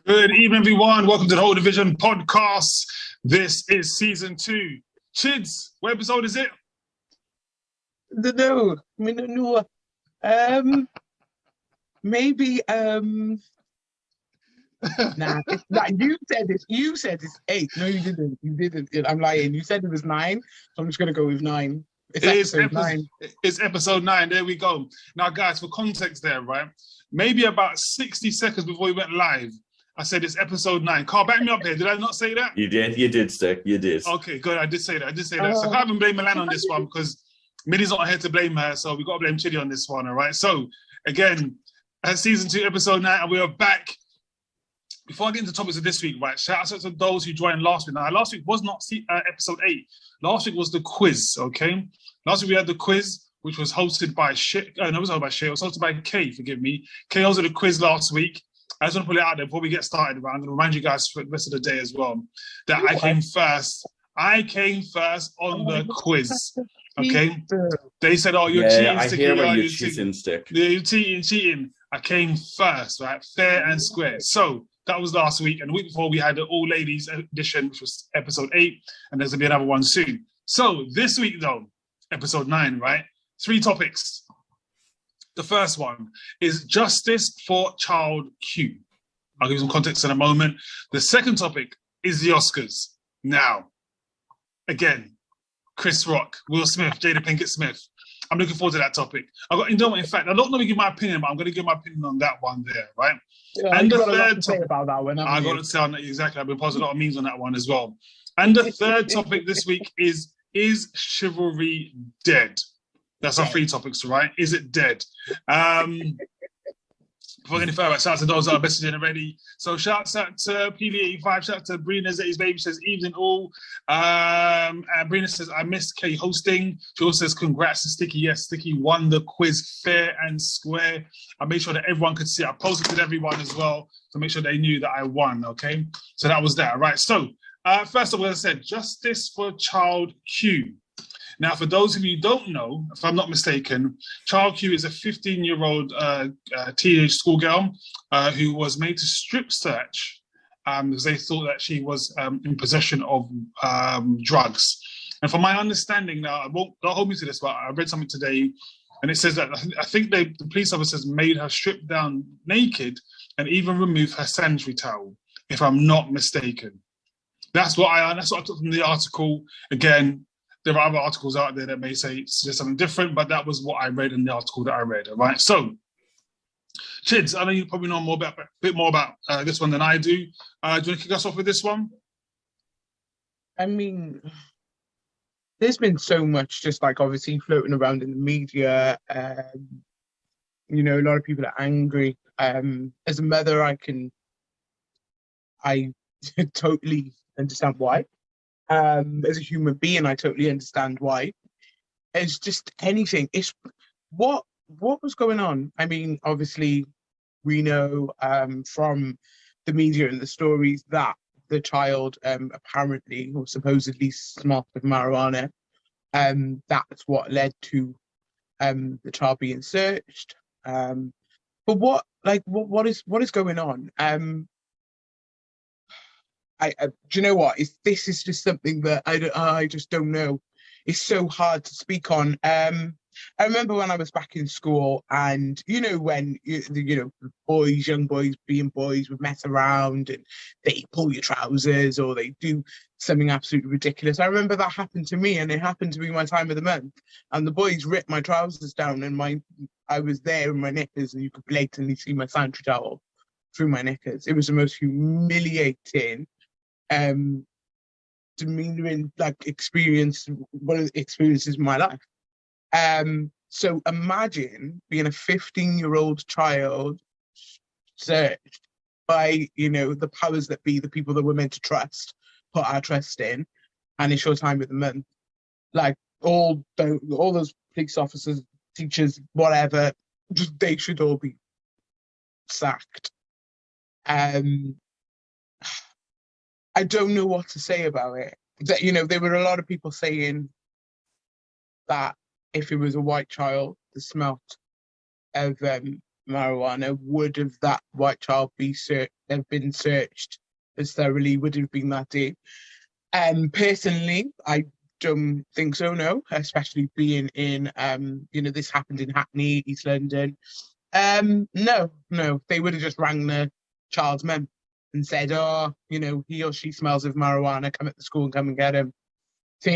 Good evening, everyone. Welcome to the Whole Division podcast. This is season 2. Chids, what episode is it? No, I mean, no. Maybe. Nah. Nah, you said it. You said it's 8. No, you didn't. You didn't. I'm lying. You said it was 9, so I'm just gonna go with 9. It's episode 9. It's episode 9. There we go. Now, guys, for context, there, right? Maybe about 60 seconds before we went live, I said it's episode 9. Carl, back me up here. Did I not say that? You did, Stick. You did. Okay, good. I did say that. So I can't even blame Milan on this one because Middy's not here to blame her, so we got to blame Chidi on this one, all right? So, again, season 2, episode 9, and we are back. Before I get into the topics of this week, right, shout out to those who joined last week. Now, last week was not episode 8. Last week was the quiz, okay? Last week we had the quiz, which was hosted by it was hosted by Kay, forgive me. Kay hosted the quiz last week. I just want to put it out there before we get started. Right? I'm going to remind you guys for the rest of the day as well that I came first. I came first on the quiz. Okay? They said, "Oh, you're cheating, I Sticky. hear where you're cheating, Stick. Yeah, you're cheating. I came first, right? Fair and square. So that was last week. And the week before, we had the All Ladies edition, which was episode 8. And there's going to be another one soon. So this week, though, episode 9, right? 3 topics. The first one is justice for child Q. I'll give you some context in a moment. The second topic is the Oscars. Now, again, Chris Rock, Will Smith, Jada Pinkett Smith. I'm looking forward to that topic. In fact, I don't know if give my opinion, but I'm going to give my opinion on that one there, right? Yeah, and the third topic about that one. I got to say exactly. I've been posting a lot of memes on that one as well. And the third topic this week is chivalry dead? That's our 3 topics, right? Is it dead? Before any further, shout out to those that are messaging already. So shout out to PD85, shout out to Brina Zetty's baby, says evening all. And Brina says, I missed Kay hosting. She also says, congrats to Sticky. Yes, Sticky won the quiz fair and square. I made sure that everyone could see it. I posted to everyone as well to make sure they knew that I won, okay? So that was that, right? So first of all, as I said, justice for child Q. Now, for those of you who don't know, if I'm not mistaken, Child Q is a 15-year-old teenage schoolgirl who was made to strip search because they thought that she was in possession of drugs. And from my understanding now, don't hold me to this, but I read something today, and it says that I think the police officers made her strip down naked and even remove her sanitary towel, if I'm not mistaken. That's what I took from the article. Again, there are other articles out there that may say something different, but that was what I read in the article that I read. All right. So, Chids, I know you probably know a bit more about this one than I do. Do you want to kick us off with this one? I mean, there's been so much just like obviously floating around in the media. You know, a lot of people are angry. As a mother, I totally understand why. As a human being, I totally understand why. It's just anything. It's what was going on. I mean, obviously, we know from the media and the stories that the child apparently or supposedly smelt of marijuana. That's what led to the child being searched. But what is going on? Do you know what? This is just something that I just don't know. It's so hard to speak on. I remember when I was back in school, and you know when young boys being boys would mess around and they pull your trousers or they do something absolutely ridiculous. I remember that happened to me, and it happened to be my time of the month. And the boys ripped my trousers down, and I was there in my knickers, and you could blatantly see my sanitary towel through my knickers. It was the most humiliating demeanoring one of the experiences of my life. So imagine being a 15-year-old child searched by the powers that be, the people that we're meant to put our trust in, and it's your time of the month. Like all those police officers, teachers, whatever, they should all be sacked. I don't know what to say about it. There were a lot of people saying that if it was a white child, the smelt of marijuana, would have that white child be have been searched as thoroughly would have been that day. Personally, I don't think so, no, especially being in, this happened in Hackney, East London. No, they would have just rang the child's mum and said, oh, he or she smells of marijuana, come at the school and come and get him. I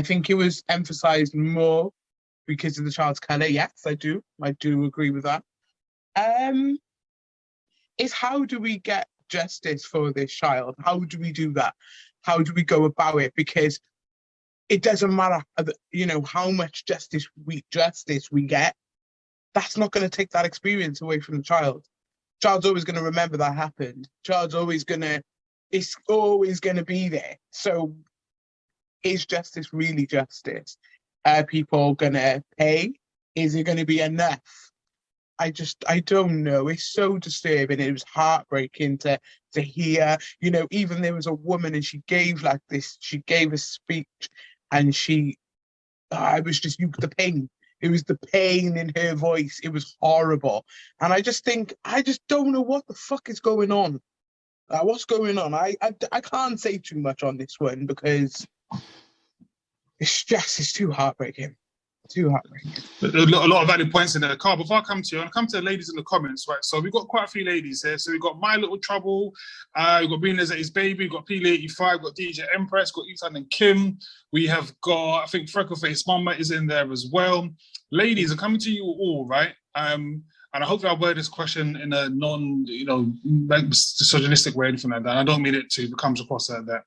think it was emphasized more because of the child's colour. Yes, I do agree with that. Is how do we get justice for this child? How do we do that? How do we go about it? Because it doesn't matter, how much justice we get. That's not going to take that experience away from the child. Child's always going to remember that happened. It's always going to be there. So is justice really justice? Are people going to pay? Is it going to be enough? I don't know. It's so disturbing. It was heartbreaking to hear, even there was a woman and she gave a speech and it was just the pain. It was the pain in her voice. It was horrible. And I just don't know what the fuck is going on. What's going on? I can't say too much on this one because it's too heartbreaking. A lot of valid points in there. Carl, before I come to you, I'll come to the ladies in the comments, right? So we've got quite a few ladies here. So we've got My Little Trouble, we've got Being As His Baby, we've got P85, we've got DJ Empress, we've got Ethan and Kim. We have got, I think Freckleface Mama is in there as well. Ladies, I'm coming to you all, right? And I hope I'll word this question in a misogynistic way or anything like that. I don't mean it to come across like that.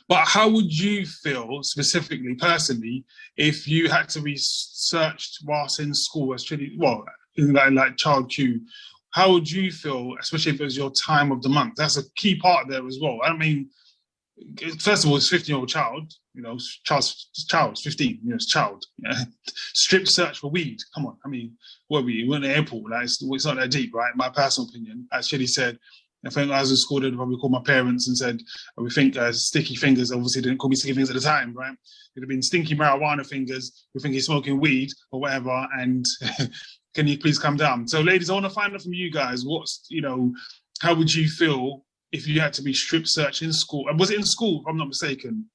But how would you feel, specifically, personally, if you had to be searched whilst in school, in like child queue? How would you feel, especially if it was your time of the month? That's a key part there as well. I mean, first of all, it's a 15-year-old child, child's 15, it's child. Strip search for weed. Come on, I mean, what were you? We're in the airport, like, it's not that deep, right? My personal opinion, as Shitty said, I think I was in school, they'd probably called my parents and said, we think sticky fingers, obviously didn't call me sticky fingers at the time, right? It'd have been stinky marijuana fingers, we think he's smoking weed or whatever, and can you please come down? So ladies, I want to find out from you guys, how would you feel if you had to be strip searched in school? And was it in school, if I'm not mistaken?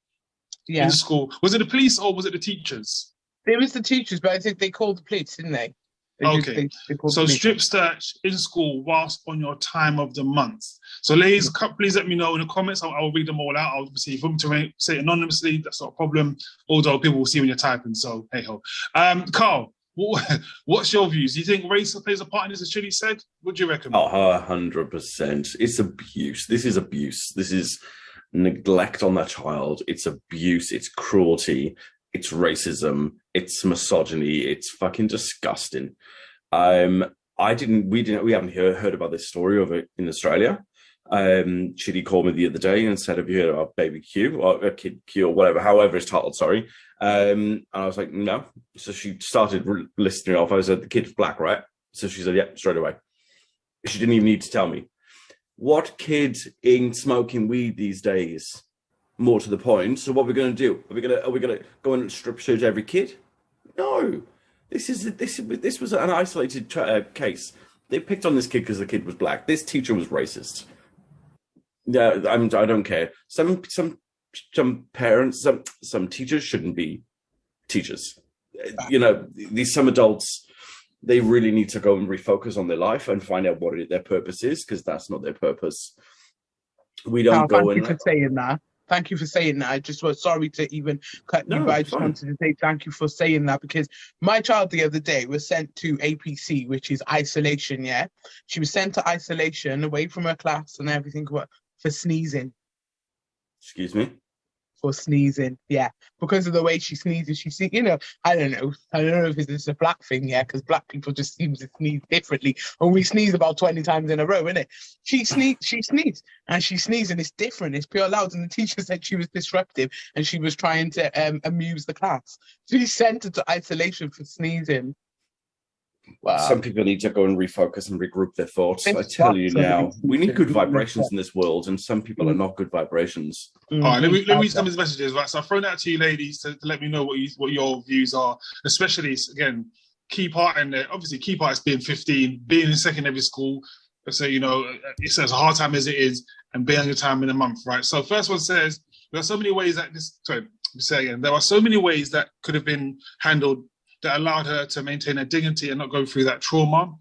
Yeah. In school. Was it the police or was it the teachers? It was the teachers, but I think they called the police, didn't they? Okay, so strip search in school whilst on your time of the month. So ladies, please let me know in the comments. I'll read them all out. Obviously, if you want to say anonymously, that's not a problem. Although people will see when you're typing, so hey ho. Carl, what's your views? Do you think race plays a part in this, as Chili said? What do you reckon? 100%. It's abuse. This is abuse. This is neglect on that child. It's abuse. It's cruelty. It's racism, it's misogyny, it's fucking disgusting. We haven't heard about this story over in Australia. Chitty called me the other day and said, have you heard about Baby Q or Kid Q or whatever, however it's titled, sorry. And I was like, no. So she started listing it off. I said, the kid's black, right? So she said, yeah, straight away. She didn't even need to tell me. What kid ain't smoking weed these days? More to the point. So what are we going to do? Are we going to go and strip search every kid? No. This was an isolated case. They picked on this kid because the kid was black. This teacher was racist. Yeah, I don't care. Some parents, some teachers shouldn't be teachers. Some adults, they really need to go and refocus on their life and find out what their purpose is, because that's not their purpose. We don't go and. Thank you for saying that. Thank you for saying that. I just was sorry to even cut you, but I just wanted to say thank you for saying that, because my child the other day was sent to APC, which is isolation, yeah? She was sent to isolation, away from her class and everything, for sneezing. Excuse me? For sneezing, yeah. Because of the way she sneezes, I don't know if it's a black thing, yeah, because black people just seem to sneeze differently. And we sneeze about 20 times in a row, innit? She sneezed, and she sneezed, and it's different. It's pure loud. And the teacher said she was disruptive, and she was trying to amuse the class. She sent her to isolation for sneezing. Wow. Some people need to go and refocus and regroup their thoughts. I tell you now, we need good vibrations in this world, and some people are not good vibrations. All right, let me read some of his messages. Right, so I've thrown out to you, ladies, to let me know what your views are. Especially, again, key part in there. Obviously, key part is being 15, being in secondary school. So, it says a hard time as it is, and being on your time in a month, right? So first one says, there are so many ways that there are so many ways that could have been handled that allowed her to maintain her dignity and not go through that trauma.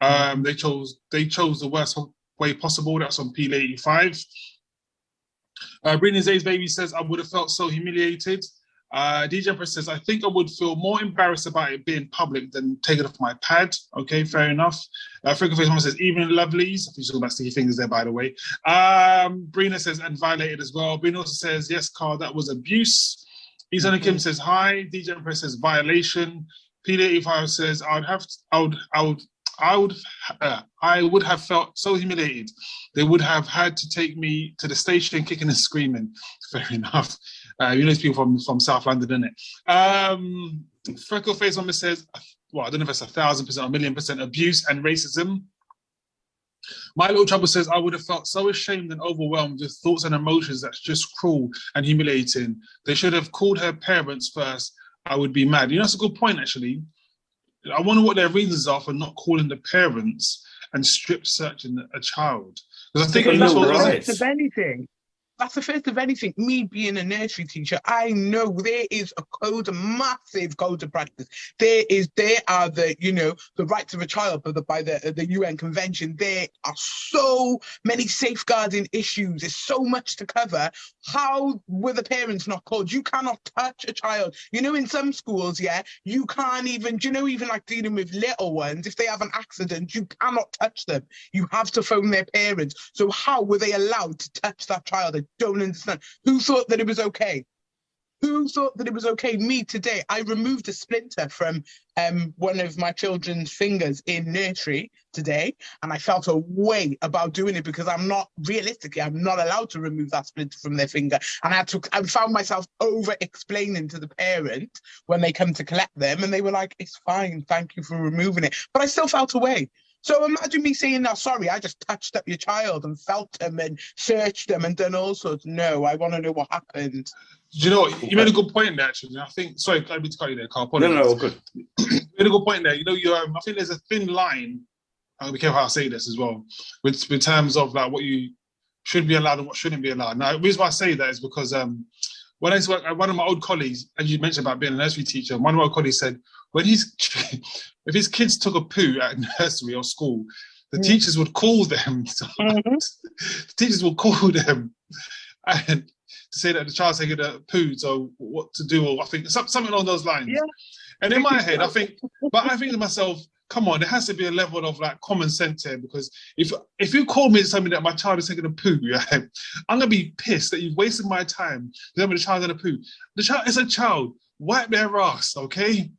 They chose the worst way possible. That's on P85. Britney Zay's baby says, I would have felt so humiliated. DJ Empress says, I think I would feel more embarrassed about it being public than taking off my pad. Okay, fair enough. Freckleface Mama says, even Lovelies. I think she's talking about sticky fingers there, by the way. Brina says, and violated as well. Brina also says, yes, Carl, that was abuse. Isana Kim says, hi. DJ Empress says, violation. P85 says, I would have felt so humiliated. They would have had to take me to the station kicking and screaming. Fair enough. These people from South London, isn't it? Freckleface Mama says, well, I don't know if it's 1,000% or 1,000,000% abuse and racism. My Little Trouble says, I would have felt so ashamed and overwhelmed with thoughts and emotions that's just cruel and humiliating. They should have called her parents first. I would be mad. That's a good point, actually. I wonder what their reasons are for not calling the parents and strip searching a child. Because I think that's what right. Of anything. That's the first of anything. Me being a nursery teacher, I know there is a massive code of practice. There are the rights of a child by the UN Convention. There are so many safeguarding issues. There's so much to cover. How were the parents not called? You cannot touch a child. In some schools, you can't even, even like dealing with little ones, if they have an accident, you cannot touch them. You have to phone their parents. So how were they allowed to touch that child? I don't understand. Who thought that it was okay? Who thought that it was okay? Me today, I removed a splinter from one of my children's fingers in nursery today, and I felt a way about doing it because I'm not allowed to remove that splinter from their finger. And I found myself over explaining to the parent when they come to collect them, and they were like, it's fine, thank you for removing it. But I still felt a way. So imagine me saying, no, sorry, I just touched up your child and felt them and searched them and done all sorts. No, I want to know what happened. Do you know what? You made a good point there, actually. I think, sorry, I need to cut you there, Carl. No, good. You made a good point there. I think there's a thin line, I'll be careful how I say this as well, with terms of like what you should be allowed and what shouldn't be allowed. Now, the reason why I say that is because when I used to work, one of my old colleagues, as you mentioned about being a nursery teacher, one of my old colleagues said, if his kids took a poo at nursery or school, the teachers would call them. The teachers would call them and to say that the child's taking a poo, so what to do, or I think something along those lines. Yeah. And in my head, I think to myself, come on, there has to be a level of like common sense here, because if you call me and tell me that my child is taking a poo, I'm gonna be pissed that you've wasted my time to tell me the child's in a poo. The child is a child. Wipe their ass, okay?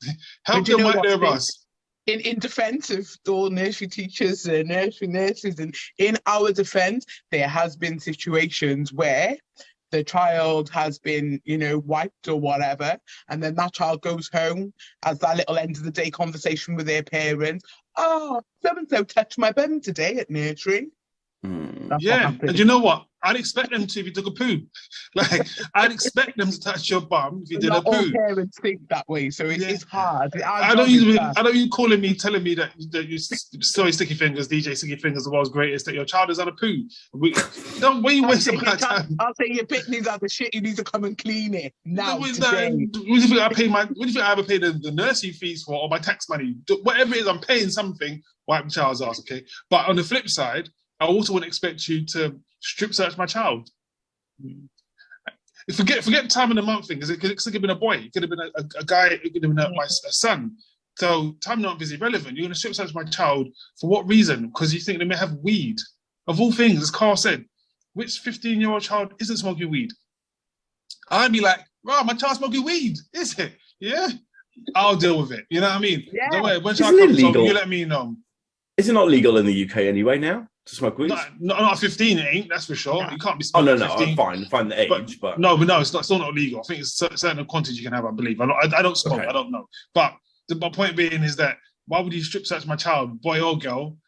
Help them wipe their ass. In defence of all nursery teachers and nursery nurses, and in our defence, there has been situations where the child has been, wiped or whatever, and then that child goes home, has that little end of the day conversation with their parents. Oh, so-and-so touched my bum today at nursery. Yeah, and you know what? I'd expect them to if you took a poo. Like, I'd expect them to touch your bum if you did a poo. All parents think that way, so it's hard. I don't you telling me that you sorry, Sticky Fingers, DJ Sticky Fingers, the world's greatest, that your child is on a poo. Don't waste my time. I'll say your pit needs out the shit. You need to come and clean it now. What do you think I pay what do you think I ever pay the nursery fees for, or my tax money? Whatever it is, I'm paying something. Wipe my child's ass, okay? But on the flip side, I also wouldn't expect you to strip search my child. Forget time of the month thing, because it could have been a boy, it could have been a guy, it could have been a son. So time of the month is irrelevant. You're going to strip search my child for what reason? Because you think they may have weed. Of all things, as Carl said, which 15-year-old child isn't smoking weed? I'd be like, wow, my child's smoking weed, is it? Yeah, I'll deal with it. You know what I mean? Yeah. Don't worry, when child comes home, you let me know. Is it not legal in the UK anyway now to smoke weed? Not 15, it ain't, that's for sure. You can't be smoking. No, 15. Fine the age, but no, it's still not illegal. I think it's certain quantities you can have, I believe. I don't smoke, okay. I don't know. But my point being is that why would you strip search my child, boy or girl,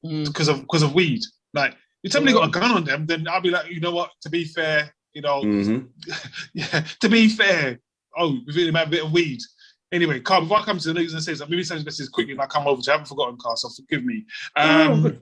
because of weed? Like, you tell me they got a gun on them, then I'll be like, you know what? To be fair, yeah. To be fair, we really have a bit of weed Anyway, Carl, before I come to the news and say something, maybe send messages quickly and I'll come over to you. I haven't forgotten, Carl, so forgive me. Good.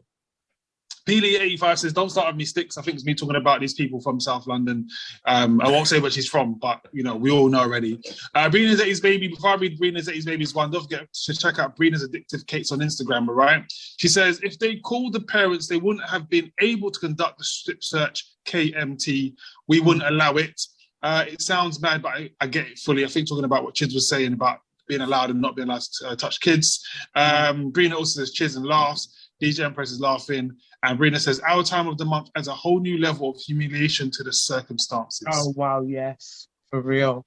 Peely85 says, don't start with me sticks. I think it's me talking about these people from South London. I won't say where she's from, but, you know, we all know already. Brina Zetti's Baby, before I read Brina Zetti's Baby's one, don't forget to check out Brina's Addictive Cakes on Instagram, all right? She says, if they called the parents, they wouldn't have been able to conduct the strip search KMT. We wouldn't allow it. It sounds mad, but I get it fully. I think talking about what Chids was saying about being allowed and not being allowed to touch kids. Brina also says, Chids and laughs. DJ Empress is laughing. And Brina says, our time of the month adds a whole new level of humiliation to the circumstances. Oh, wow, yes. For real.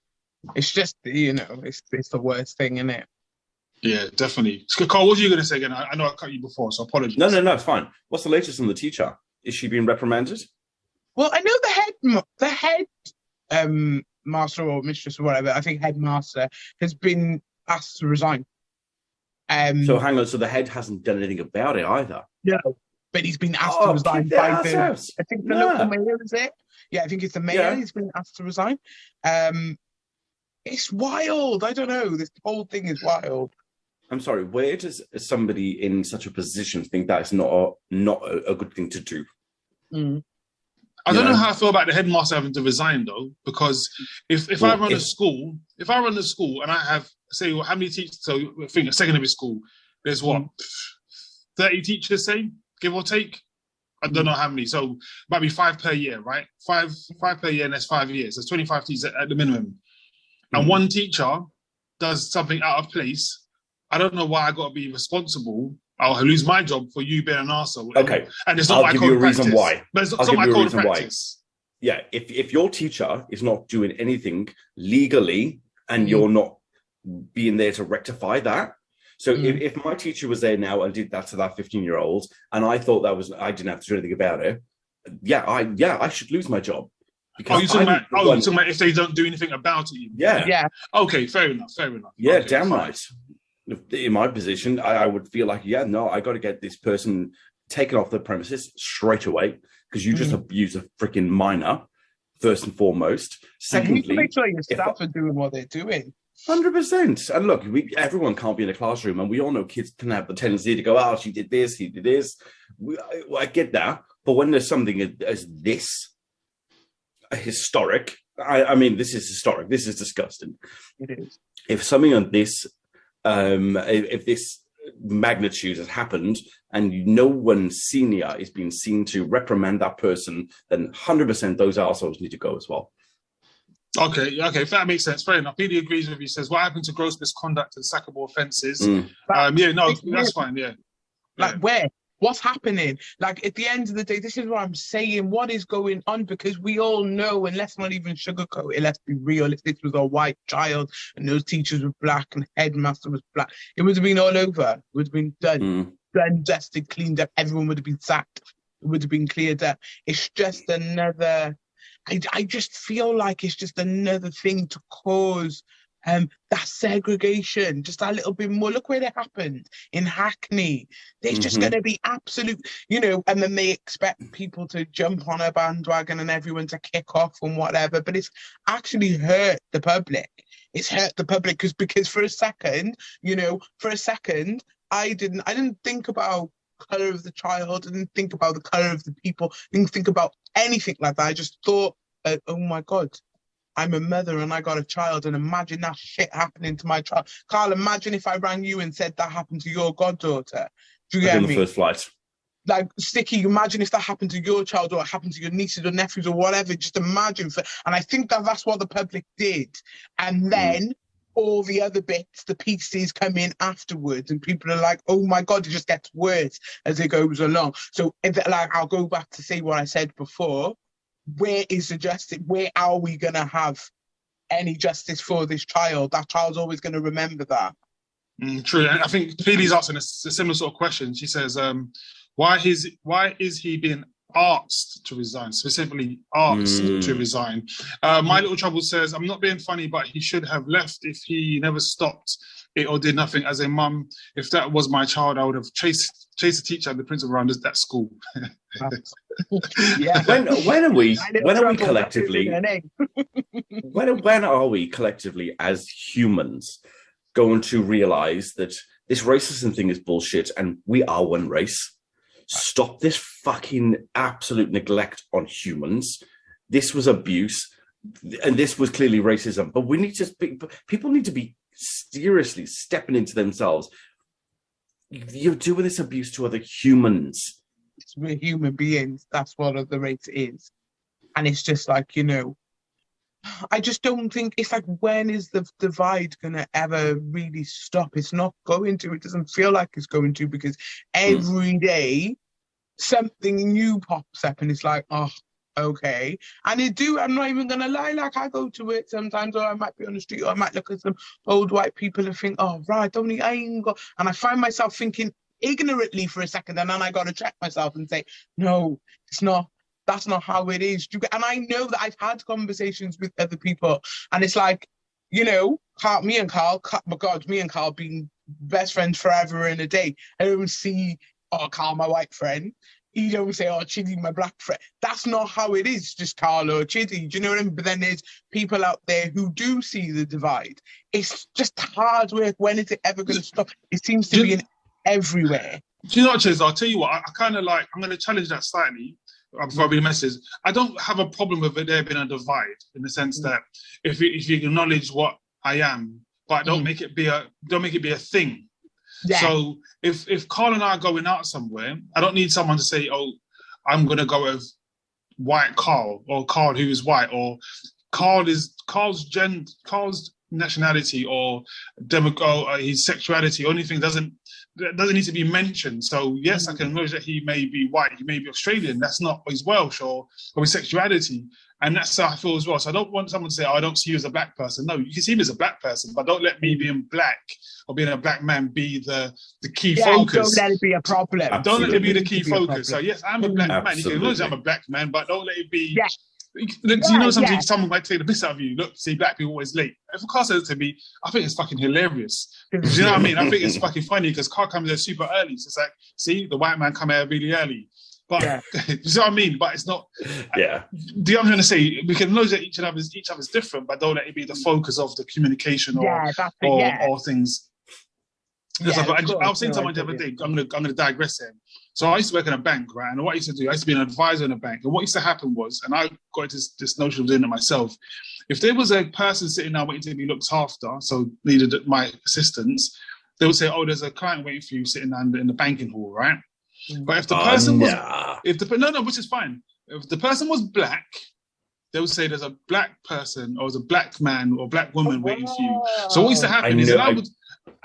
It's just, you know, it's the worst thing, isn't it? Yeah, definitely. Carl, what were you going to say again? I know I cut you before, so apologies. No, it's fine. What's the latest on the teacher? Is she being reprimanded? Well, I know the head master or mistress or whatever, I think headmaster, has been asked to resign. So hang on, so the head hasn't done anything about it either? No. But he's been asked to resign by the local mayor, is it? Yeah, I think it's the mayor. Yeah. He's been asked to resign. It's wild. I don't know. This whole thing is wild. I'm sorry. Where does somebody in such a position think that is not a good thing to do? I don't know how I feel about the headmaster having to resign though, because if I run a school and I have, say, how many teachers? So I think a secondary school, there's 30 teachers, say, give or take. I don't know how many. So might be 5 per year, right? Five per year, and that's 5 years. There's 25 teachers at the minimum. And one teacher does something out of place. I don't know why I got to be responsible. I'll lose my job for you being an arsehole. Okay. And it's not my code of practice. Reason why. But it's not my code of practice. Yeah, if your teacher is not doing anything legally and you're not being there to rectify that. So if my teacher was there now and did that to that 15-year-old and I thought I didn't have to do anything about it, I should lose my job. You're talking about if they don't do anything about it? Yeah. Okay, fair enough. Yeah, okay, damn right. In my position, I would feel like, I got to get this person taken off the premises straight away because you just abuse a freaking minor, first and foremost. Secondly, you need to make sure your staff are doing what they're doing. 100%. And look, everyone can't be in a classroom, and we all know kids can have the tendency to go, "Oh, she did this, he did this." I get that, but when there's something as this historic, I mean, this is historic. This is disgusting. It is. If something on this, if this magnitude has happened, and no one senior is being seen to reprimand that person, then 100% those assholes need to go as well. Okay, that makes sense. Fair enough. PD agrees with you. Says, what happened to gross misconduct and sackable offences? That's fine. Yeah. Like where? What's happening? Like at the end of the day, this is what I'm saying. What is going on? Because we all know, and let's not even sugarcoat it. Let's be real. If this was a white child and those teachers were black and headmaster was black, it would have been all over. It would have been done, dusted, cleaned up. Everyone would have been sacked. It would have been cleared up. It's just another. I just feel like it's just another thing to cause that segregation just a little bit more. Look where it happened in Hackney. There's just going to be absolute, and then they expect people to jump on a bandwagon and everyone to kick off and whatever. But it's actually hurt the public. It's hurt the public because for a second, I didn't think about colour of the child. I didn't think about the colour of the people. I didn't think about anything like that. I just thought, oh my God, I'm a mother and I got a child, and imagine that shit happening to my child. Carl, imagine if I rang you and said that happened to your goddaughter. Do you get me? On the first flight. Like, Sticky, imagine if that happened to your child or it happened to your nieces or nephews or whatever. Just imagine. And I think that's what the public did. And then all the other bits, the pieces come in afterwards, and people are like, oh my God, it just gets worse as it goes along. So I'll go back to say what I said before. Where is the justice? Where are we going to have any justice for this child? That child's always going to remember that. True. And I think Phoebe's asking a similar sort of question. She says, why is he being asked to resign, specifically asked to resign? My Little Trouble says, I'm not being funny, but he should have left if he never stopped it or did nothing. As a mum, if that was my child, I would have chased the teacher and the principal around that school. Yeah. When are we collectively? when are we collectively as humans going to realize that this racism thing is bullshit and we are one race. Stop this fucking absolute neglect on humans. This was abuse, and this was clearly racism. But we need to people need to be seriously stepping into themselves. You're doing this abuse to other humans. We're human beings. That's what the race is. And it's just like, I just don't think, it's like, when is the divide going to ever really stop? It's not going to. It doesn't feel like it's going to, because every day something new pops up and it's like, oh, okay. And I'm not even going to lie, like, I go to it sometimes, or I might be on the street, or I might look at some old white people and think, oh, right, I ain't got, and I find myself thinking ignorantly for a second, and then I got to check myself and say, no, it's not. That's not how it is. And I know that I've had conversations with other people, and it's like, me and Carl being best friends forever and a day. I don't see, oh, Carl, my white friend. You don't say, oh, Chidi, my black friend. That's not how it is, just Carl or Chidi. Do you know what I mean? But then there's people out there who do see the divide. It's just hard work. When is it ever going to stop? It seems to be everywhere. Do you know what, Chiz? I'll tell you what, I kind of like, I'm going to challenge that slightly. Before I read the message, I don't have a problem with it there being a divide, in the sense that if you acknowledge what I am, but don't make it be a thing. Yeah. So if Carl and I are going out somewhere, I don't need someone to say, oh, I'm gonna go with white Carl, or Carl who is white, or Carl's nationality or his sexuality or anything doesn't need to be mentioned. So yes, I can acknowledge that he may be white, he may be Australian, that's not his Welsh or his sexuality, and that's how I feel as well. So I don't want someone to say, oh, I don't see you as a black person. No, you can see him as a black person, but don't let me being black or being a black man be the key focus. Don't let it be a problem. Absolutely. Don't let it be the key focus. So yes, I'm a black man. You can acknowledge I'm a black man, but don't let it be. Yeah. Sometimes someone might take the piss out of you. Look, see, black people always late. If a car says it to me, I think it's fucking hilarious. Do you know what I mean? I think it's fucking funny because car comes there super early. So it's like, see, the white man come here really early. But do you know what I mean? But it's not. Yeah. Do you know what I'm trying to say? We can know that each other's different, but don't let it be the focus of the communication or things. I was saying to someone the other day, I'm gonna digress here. So I used to work in a bank, right? And what I used to do, I used to be an advisor in a bank. And what used to happen was, and I got into this notion of doing it myself, if there was a person sitting there waiting to be looked after, so needed my assistance, they would say, oh, there's a client waiting for you sitting down in the banking hall, right? But if the person which is fine. If the person was black, they would say there's a black person or there's a black man or black woman waiting for you. So what used to happen is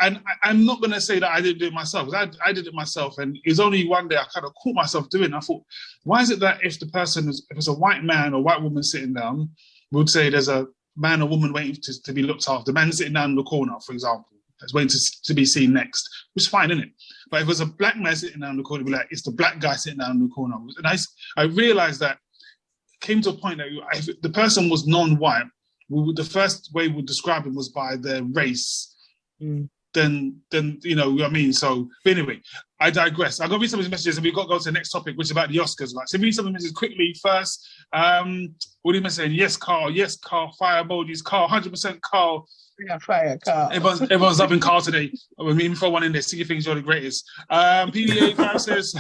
and I'm not going to say that I didn't do it myself. I did it myself, and it was only one day I kind of caught myself doing it. I thought, why is it that if it's a white man or white woman sitting down, we would say there's a man or woman waiting to be looked after. The man sitting down in the corner, for example, that's waiting to be seen next, which is fine, isn't it? But if it was a black man sitting down in the corner, it'd be like, it's the black guy sitting down in the corner. And I realized that it came to a point that if the person was non-white, the first way we'd describe him was by their race. Then you know what I mean. So, but anyway, I digress. I'm gonna read some of these messages, and we've got to go to the next topic, which is about the Oscars. Right? So, read some of the messages quickly first. What are you saying? Yes, Carl. Yes, Carl. Fire emojis. Carl. 100% Carl. Yeah, fire, Carl. Everyone's loving Carl today. We mean throw one in there. See you think you're the greatest. PDA says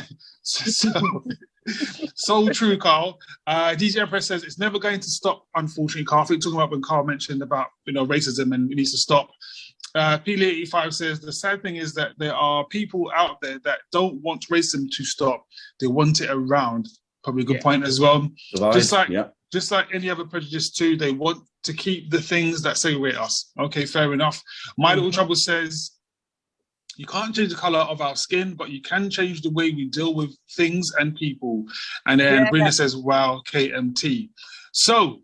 so true, Carl. DJ Empress says it's never going to stop. Unfortunately, Carl. I think talking about when Carl mentioned about racism and it needs to stop. P85 says the sad thing is that there are people out there that don't want racism to stop. They want it around. Probably a good point as well. Just like any other prejudice too, they want to keep the things that segregate us. Okay, fair enough. My Little Trouble says you can't change the color of our skin, but you can change the way we deal with things and people. And then Brina says, wow, KMT. So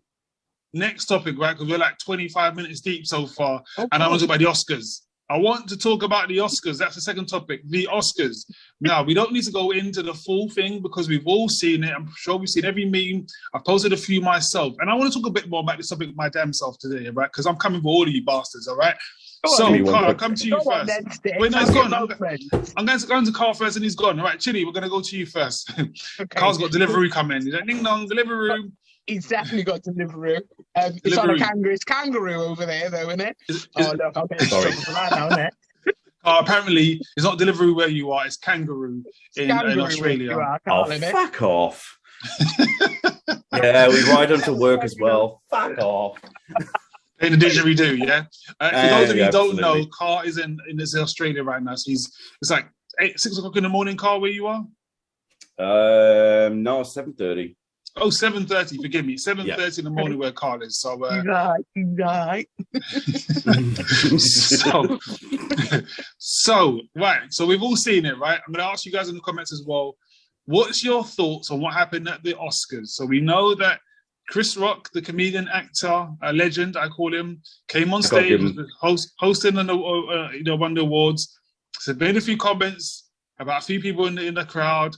next topic, right? Because we're like 25 minutes deep so far, and I want to talk about the Oscars. I want to talk about the Oscars. That's the second topic, the Oscars. Now, we don't need to go into the full thing because we've all seen it. I'm sure we've seen every meme. I've posted a few myself. And I want to talk a bit more about this topic my damn self today, right? Because I'm coming for all of you bastards, all right? So, Carl, I'll come to you first. Wait, no, he's gone. I'm going to go to Carl first and he's gone. All right, Chili, we're going to go to you first. Okay. Carl's got delivery coming. He's like, ding dong, delivery. He's definitely got Deliveroo. It's on a kangaroo. It's kangaroo over there, though, isn't it? Look, I'll get in trouble for that now, isn't it? Apparently, it's not Deliveroo where you are. It's kangaroo in Australia. Fuck off. Yeah, we ride them to work as well. Fuck off. In the didgeridoo, yeah. For those of you who don't know, Carl is in Australia right now. So it's like 6 o'clock in the morning, Carl, where you are? No, 7:30. Oh, 7:30. Forgive me, 7:30 in the morning where Carl is. So, right. So right. So we've all seen it, right? I'm going to ask you guys in the comments as well. What's your thoughts on what happened at the Oscars? So we know that Chris Rock, the comedian, actor, a legend, I call him, came on stage, hosting one of the awards. So made a few comments about a few people in the crowd.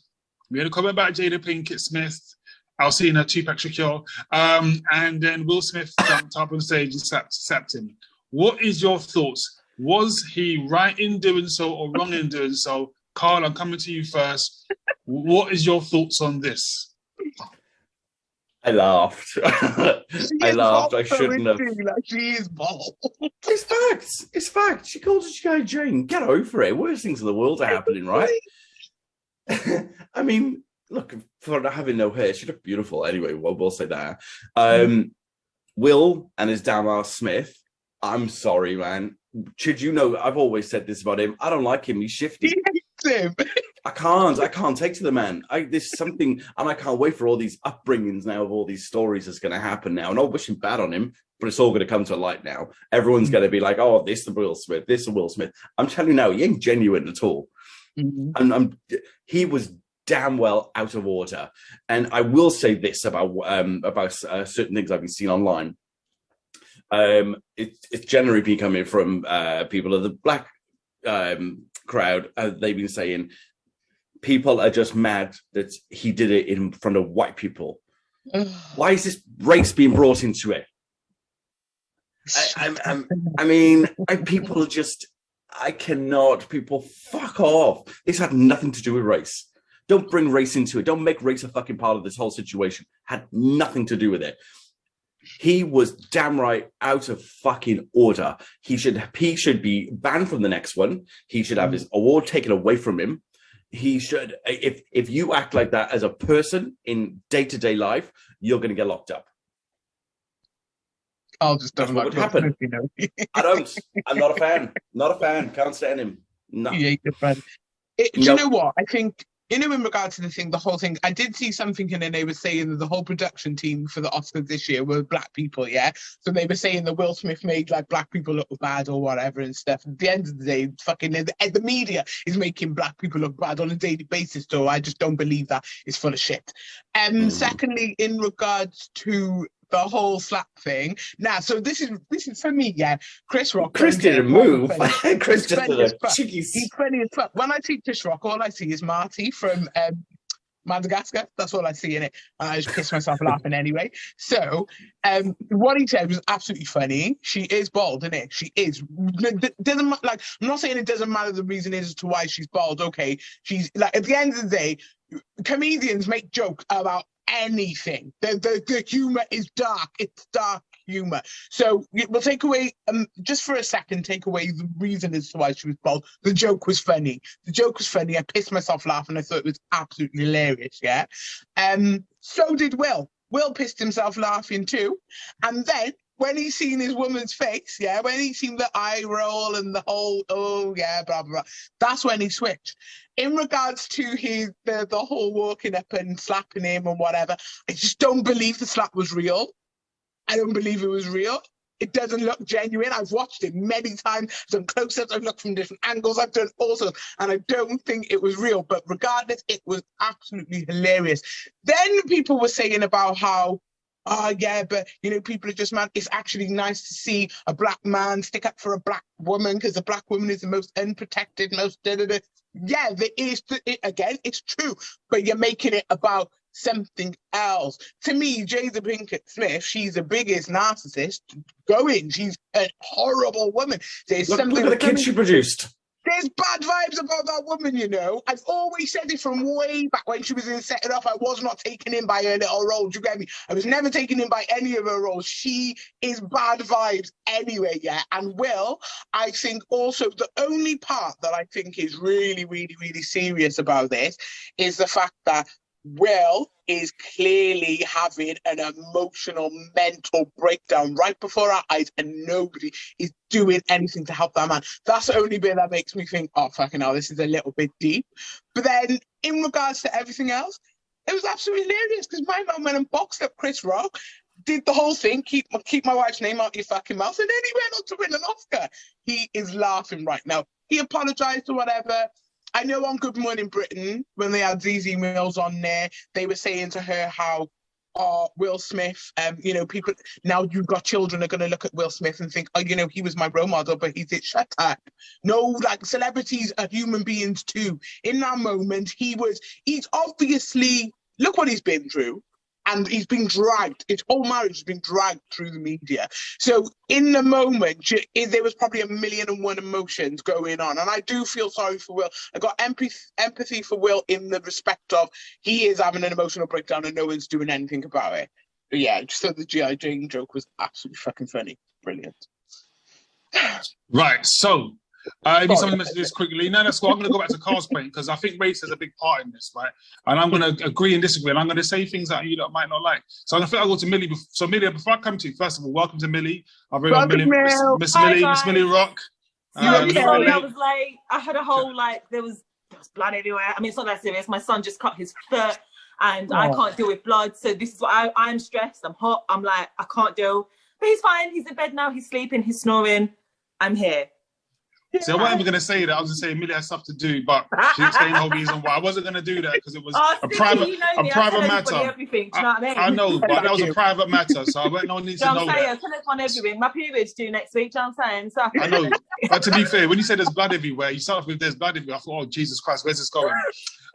We had a comment about Jada Pinkett Smith. Alcina, Tupac Shakur, and then Will Smith jumped up on stage and slapped him. What is your thoughts? Was he right in doing so or wrong in doing so? Carl, I'm coming to you first. What is your thoughts on this? I laughed. I shouldn't have. She is bald. It's facts. It's facts. She called her Jane. Get over it. Worst things in the world are happening, right? I mean, look, for having no hair, she looked beautiful anyway. We'll say that. Will and his damn ass Smith, I'm sorry, man. Should you know, I've always said this about him. I don't like him. He's shifty. He hates him. I can't take to the man. There's something, and I can't wait for all these upbringings now of all these stories that's going to happen now. And I'm not wishing bad on him, but it's all going to come to light now. Everyone's going to be like, oh, this is Will Smith, this is Will Smith. I'm telling you now, he ain't genuine at all. And he was damn well out of order. And I will say this about certain things I've been seeing online. It's generally been coming from people of the black crowd. They've been saying people are just mad that he did it in front of white people. Why is this race being brought into it? I mean, people are just, I cannot. People, fuck off. This had nothing to do with race. Don't bring race into it. Don't make race a fucking part of this whole situation. Had nothing to do with it. He was damn right out of fucking order. He should be banned from the next one. He should have his award taken away from him. He should, if you act like that as a person in day-to-day life, you're going to get locked up. I'll just That's what would happen. You know. I don't. I'm not a fan. Not a fan. Can't stand him. No. You hate your friend. Do you know what? I think, in regard to the whole thing, I did see something and then they were saying that the whole production team for the Oscars this year were black people, yeah? So they were saying that Will Smith made like black people look bad or whatever and stuff. At the end of the day, fucking the media is making black people look bad on a daily basis, so I just don't believe that. It's full of shit. Secondly, in regards to the whole slap thing. Now, so this is for me, yeah. Chris Rock. Chris didn't move. Chris just did a cheeky. He's funny as fuck. When I see Chris Rock, all I see is Marty from Madagascar. That's all I see in it. And I just piss myself laughing anyway. So, what he said was absolutely funny. She is bald, isn't it? She is. Doesn't like. I'm not saying it doesn't matter the reason as to why she's bald. Okay, she's like at the end of the day, comedians make jokes about anything. The humor is dark. It's dark humor. So we'll take away, just for a second, take away the reason as to why she was bald. The joke was funny. I pissed myself laughing. I thought it was absolutely hilarious. Yeah. So did Will. Will pissed himself laughing too. And then when he seen his woman's face, yeah, when he seen the eye roll and the whole, oh yeah, blah, blah, blah, that's when he switched. In regards to the whole walking up and slapping him and whatever, I just don't believe the slap was real. I don't believe it was real. It doesn't look genuine. I've watched it many times. I've done close-ups, I've looked from different angles, I've done all sorts, and I don't think it was real. But regardless, it was absolutely hilarious. Then people were saying about how, yeah, but, people are just mad. It's actually nice to see a black man stick up for a black woman because a black woman is the most unprotected, most da-da-da. Yeah, there is, again, it's true, but you're making it about something else. To me, Jada Pinkett Smith, she's the biggest narcissist going. She's a horrible woman. Look at the kids she produced. There's bad vibes about that woman, you know. I've always said it from way back when she was in Set It Off. I was not taken in by her little role. Do you get me? I was never taken in by any of her roles. She is bad vibes anyway, yeah. And Will, I think also the only part that I think is really, really, really serious about this is the fact that Will is clearly having an emotional, mental breakdown right before our eyes, and nobody is doing anything to help that man. That's the only bit that makes me think, oh, fucking hell, this is a little bit deep. But then, in regards to everything else, it was absolutely hilarious because my man went and boxed up Chris Rock, did the whole thing, keep my wife's name out your fucking mouth, and then he went on to win an Oscar. He is laughing right now. He apologised or whatever. I know on Good Morning Britain, when they had Zeze Mills on there, they were saying to her how, Will Smith, you know, people, now you've got children are going to look at Will Smith and think, oh, you know, he was my role model, but he's it, shut up. No, like, celebrities are human beings too. In that moment, he's obviously, look what he's been through. And he's been dragged. His whole marriage has been dragged through the media. So in the moment, there was probably 1,000,001 emotions going on. And I do feel sorry for Will. I got empathy for Will in the respect of he is having an emotional breakdown and no one's doing anything about it. But yeah, just thought the G.I. Jane joke was absolutely fucking funny. Brilliant. Right, so I need someone to mention this quickly. No, that's cool. I'm going to go back to Carl's point because I think race has a big part in this, right? And I'm going to agree and disagree, and I'm going to say things that you might not like. So I think I'll go to Millie. So Millie, before I come to you, first of all, welcome to Millie. I'll bring on Millie, Miss Millie Rock. Sorry, I was late. I had a whole there was blood everywhere. I mean, it's not that serious. My son just cut his foot, and I can't deal with blood. So this is what I'm stressed. I'm hot. I'm like, I can't deal. But he's fine. He's in bed now. He's sleeping. He's snoring. I'm here. So I wasn't going to say that. I was going to say Millie has stuff to do, but she didn't say no reason why. I wasn't going to do that because it was a private matter. Everything, do you know what I mean? I know, but that was a private matter, so I won't need to know that. I tell everyone everything. My period's due next week, do you know what I'm saying? So. I know, but to be fair, when you said there's blood everywhere, you start off with there's blood everywhere. I thought, oh, Jesus Christ, where's this going?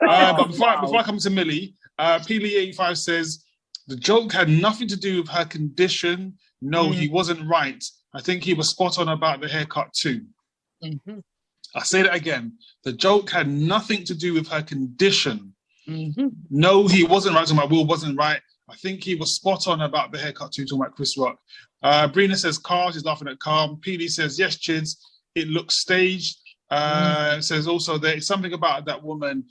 But before I come to Millie, Peely85 says, the joke had nothing to do with her condition. No, he wasn't right. I think he was spot on about the haircut too. Mm-hmm. I say that again. The joke had nothing to do with her condition. Mm-hmm. No, he wasn't right. My Will wasn't right. I think he was spot on about the haircut too, talking about Chris Rock. Brina says Carl. She's laughing at Carl. PD says, yes, Chids, it looks staged. Says also there's something about that woman.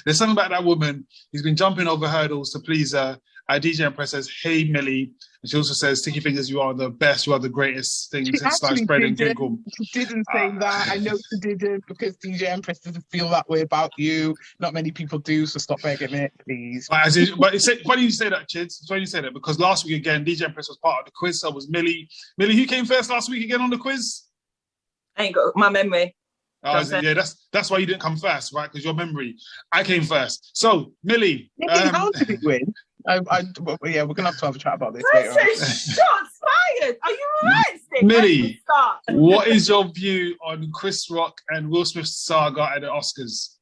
There's something about that woman. He's been jumping over hurdles to please her. DJ Empress says, hey, Millie. And she also says, Sticky Fingers, you are the best. You are the greatest thing since sliced bread and giggle. She didn't say that. I know she didn't because DJ Empress doesn't feel that way about you. Not many people do, so stop begging it, please. But it's funny you say that, Chids. It's funny you say that because last week again, DJ Empress was part of the quiz. So was Millie. Millie, who came first last week again on the quiz? I ain't got my memory. Oh, yeah, that's why you didn't come first, right? Because your memory. I came first. So, Millie. How did he win? Yeah, we're going to have a chat about this later. Shots fired. Are you right, Stick? Millie, what is your view on Chris Rock and Will Smith's saga at the Oscars?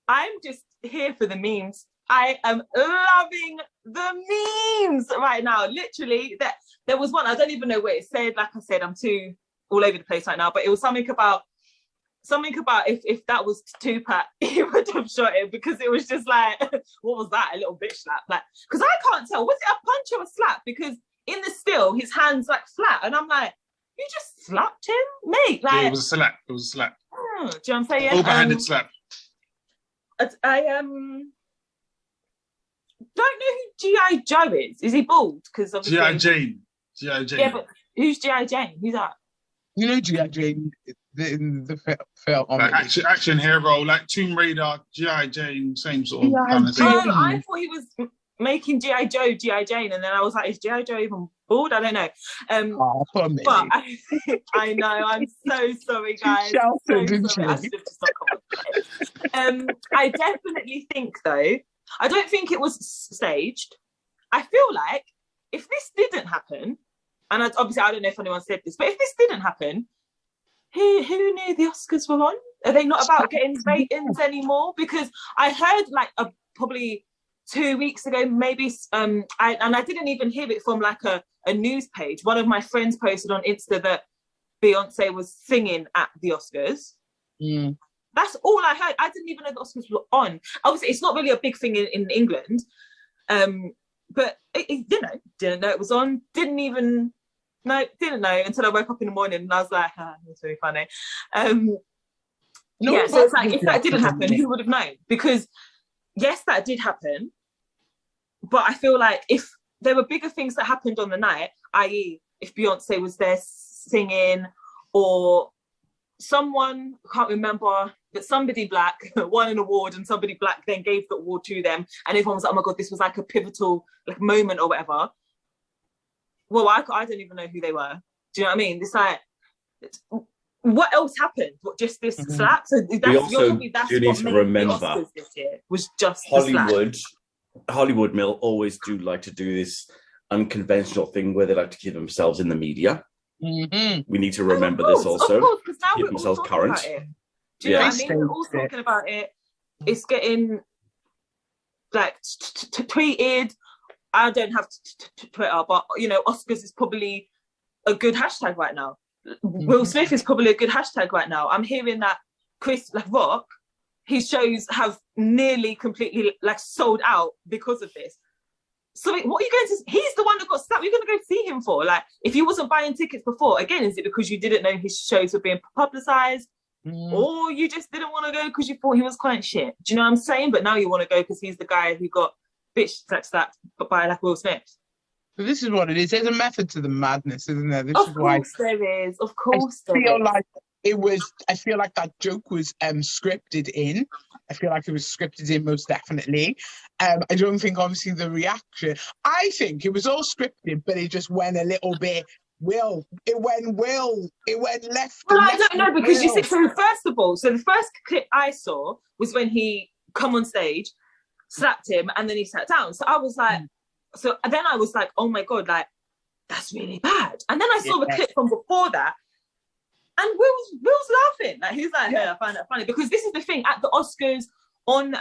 I'm just here for the memes. I am loving the memes right now. Literally, there was one, I don't even know what it said. Like I said, I'm too all over the place right now, but it was something about if that was Tupac, he would have shot him because it was just like, what was that? A little bitch slap? Like, because I can't tell, was it a punch or a slap? Because in the still, his hand's like flat, and I'm like, you just slapped him, mate. Like, yeah, it was a slap. It was a slap. Do you know what I'm saying? Overhanded slap. I don't know who G.I. Joe is. Is he bald? Because obviously G.I. Jane. G.I. Jane. Yeah, but who's G.I. Jane? Who's that? You know G.I. Jane, the film on like action hero, like Tomb Raider, G.I. Jane, same sort of kind of thing. Oh, I thought he was making G.I. Joe, G.I. Jane, and then I was like, is G.I. Joe even bald? I don't know. But I know, I'm so sorry, guys. Shouted, so sorry. I should have just not commented. I definitely think, though, I don't think it was staged. I feel like if this didn't happen, and obviously I don't know if anyone said this, but if this didn't happen, who knew the Oscars were on? Are they not about getting ratings anymore? Because I heard like probably 2 weeks ago, maybe, I didn't even hear it from like a news page. One of my friends posted on Insta that Beyonce was singing at the Oscars. Mm. That's all I heard. I didn't even know the Oscars were on. Obviously, it's not really a big thing in England. But didn't know it was on. Didn't know until I woke up in the morning and I was like, that's really funny. No, so it's like, if that didn't happen, who would have known? Because yes, that did happen. But I feel like if there were bigger things that happened on the night, i.e. if Beyonce was there singing, or someone, I can't remember, but somebody black won an award and somebody black then gave the award to them, and everyone was like, oh my God, this was like a pivotal like moment or whatever. Well, I don't even know who they were. Do you know what I mean? It's like, what else happened? What, just this slap? So that's do need to remember the Oscars this year was just Hollywood. Hollywood Mill always do like to do this unconventional thing where they like to keep themselves in the media. Mm-hmm. We need to remember this also. Of course, because now keep we're themselves all current. About it. Do you know what I mean? We're all talking about it. It's getting like tweeted. I don't have Twitter, but you know, Oscars is probably a good hashtag right now. Will Smith is probably a good hashtag right now. I'm hearing that Chris Rock, his shows have nearly completely like sold out because of this. So what are you going to? He's the one that got slapped. You're going to go see him for? Like, if you wasn't buying tickets before, again, is it because you didn't know his shows were being publicized, or you just didn't want to go because you thought he was quite shit? Do you know what I'm saying? But now you want to go because he's the guy who got bitch slapped by like Will Smith. But this is what it is. There's a method to the madness, isn't there? This Of course there is. Of course there is. I feel like that joke was scripted in. I feel like it was scripted in, most definitely. I don't think, obviously, the reaction. I think it was all scripted, but it just went a little bit. It went left. Well, I don't know, because you see, so first of all, so the first clip I saw was when he come on stage, slapped him, and then he sat down. So I was like, so then I was like, oh my God, like, that's really bad. And then I saw the clip from before that, and Will's laughing. Like, he's like, hey, I find that funny. Because this is the thing, at the Oscars, on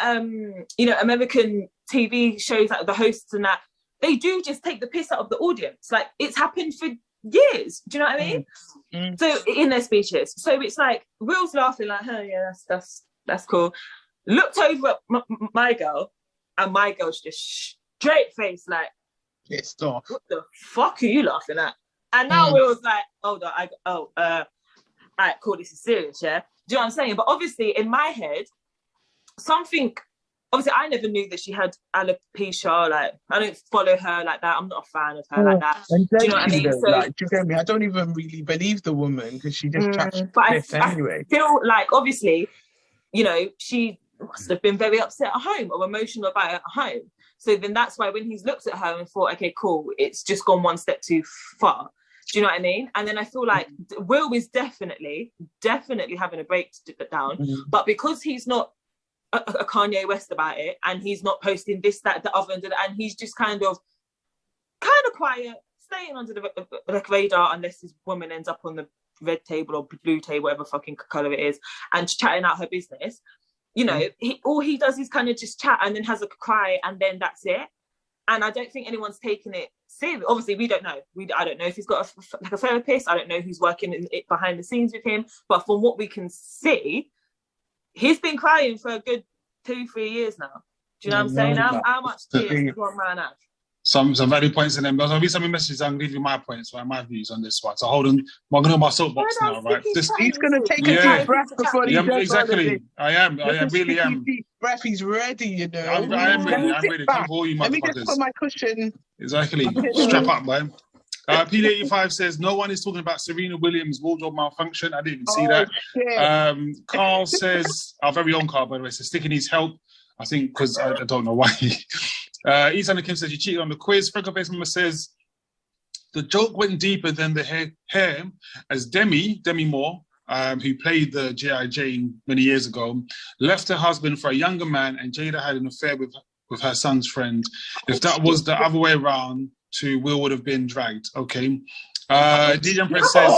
American TV shows, like the hosts and that, they do just take the piss out of the audience. Like, it's happened for years. Do you know what I mean? So in their speeches. So it's like, Will's laughing like, oh yeah, that's cool. Looked over at my girl, and my girl's just straight face, like, pissed off. What the fuck are you laughing at? And now Will's like, hold on, all right, cool, this is serious, yeah? Do you know what I'm saying? But obviously, in my head, obviously, I never knew that she had alopecia. Like, I don't follow her like that. I'm not a fan of her like that. And do you know what I mean? So, like, do you get me? I don't even really believe the woman because she just chats piss anyway. I feel like, obviously, you know, she must have been very upset at home or emotional about it at home. So then that's why when he's looked at her and thought, okay, cool, it's just gone one step too far. Do you know what I mean? And then I feel like Will is definitely having a breakdown, but because he's not a Kanye West about it, and he's not posting this, that, the other, and he's just kind of quiet, staying under the radar, unless this woman ends up on the red table or blue table, whatever fucking colour it is, and chatting out her business. You know, all he does is kind of just chat and then has a cry, and then that's it. And I don't think anyone's taking it serious. Obviously, we don't know. I don't know if he's got a therapist. I don't know who's working behind the scenes with him. But from what we can see, he's been crying for a good 2-3 years now. Do you know what I'm saying? How much tears does one man have? Some valid points in them. I'll read some messages and give you my points, right? My views on this one. So hold on, I'm going to do my soapbox now, right? He's going to take a deep breath before he does exactly. I really am. Deep breath. He's ready, you know. I am ready. Come for all you motherfuckers. Let me just put my cushion. Exactly. Strap up, man. P85 says no one is talking about Serena Williams' wardrobe malfunction. I didn't even see that. Shit. Carl says, our very own Carl, by the way, says Sticky needs help. I think because I don't know why. Ethan Kim says you cheated on the quiz. Freckle Face Mama says the joke went deeper than the hair as Demi Moore, who played the G.I. Jane many years ago, left her husband for a younger man, and Jada had an affair with her son's friend. If that was the other way around, Will would have been dragged. Okay. DJ Empress says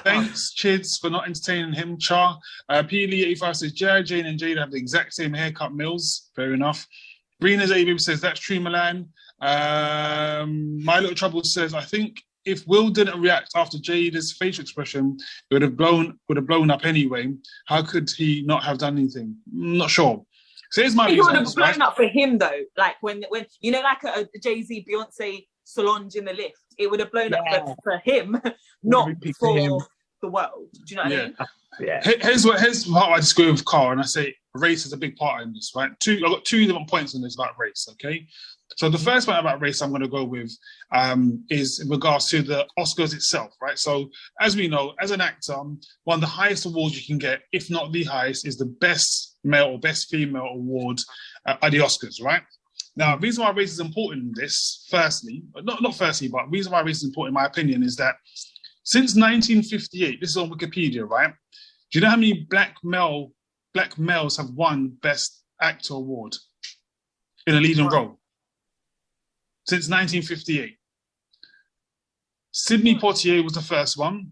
thanks Chids for not entertaining him. Char. PLE85 says G.I. Jane and Jada have the exact same haircut. Mills. Fair enough. Brina's A says that's true, Milan. My Little Trouble says I think if Will didn't react after Jada's facial expression, it would have blown up anyway. How could he not have done anything? I'm not sure. So here's my It reason. would have blown up for him though. Like when you know, like a Jay-Z, Beyonce, Solange in the lift. It would have blown up for him, not for the world. Do you know what I mean? Yeah. Here's how I disagree with Carl, and I say race is a big part in this, right? I've got two different points on this about race, okay? So the first point about race I'm going to go with is in regards to the Oscars itself, right? So as we know, as an actor, one of the highest awards you can get, if not the highest, is the best male or best female award at the Oscars, right? Now, the reason why race is important in this, firstly, not firstly, but the reason why race is important, in my opinion, is that since 1958, this is on Wikipedia, right? Do you know how many black males have won Best Actor award in a leading role? Since 1958. Sidney Poitier was the first one.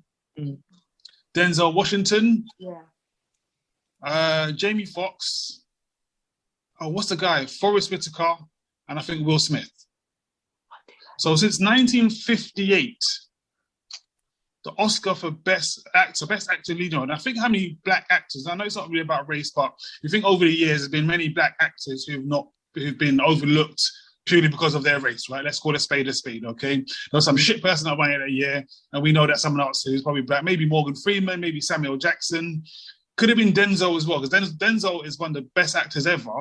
Denzel Washington. Jamie Foxx. Oh, what's the guy? Forrest Whitaker. And I think Will Smith. So since 1958, the Oscar for Best Actor leading role. And I think how many black actors, I know it's not really about race, but you think over the years there's been many black actors who've been overlooked purely because of their race, right? Let's call a spade, okay? There's some shit person that won it a year, and we know that someone else who's probably black, maybe Morgan Freeman, maybe Samuel Jackson, could have been Denzel as well, because Denzel is one of the best actors ever,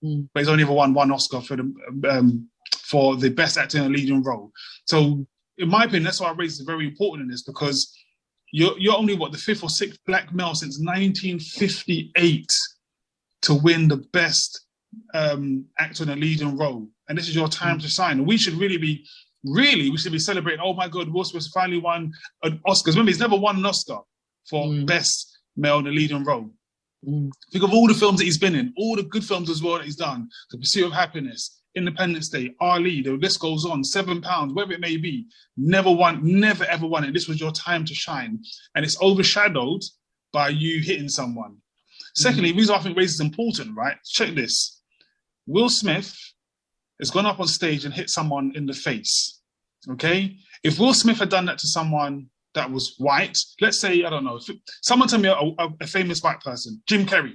but he's only ever won one Oscar for the best actor in a leading role. So, in my opinion, that's why race is very important in this, because you're only, the fifth or sixth black male since 1958 to win the best actor in a leading role. And this is your time to shine. And we should we should be celebrating, oh my God, Will Smith finally won an Oscar. Remember, he's never won an Oscar for best male in a leading role. Think of all the films that he's been in, all the good films as well that he's done. The Pursuit of Happiness, Independence Day, Ali, the list goes on, £7, whatever it may be. Never ever won it. This was your time to shine. And it's overshadowed by you hitting someone. Secondly, the reason I think race is important, right? Check this. Will Smith has gone up on stage and hit someone in the face, okay? If Will Smith had done that to someone that was white, let's say, I don't know, someone tell me a famous white person, Jim Carrey.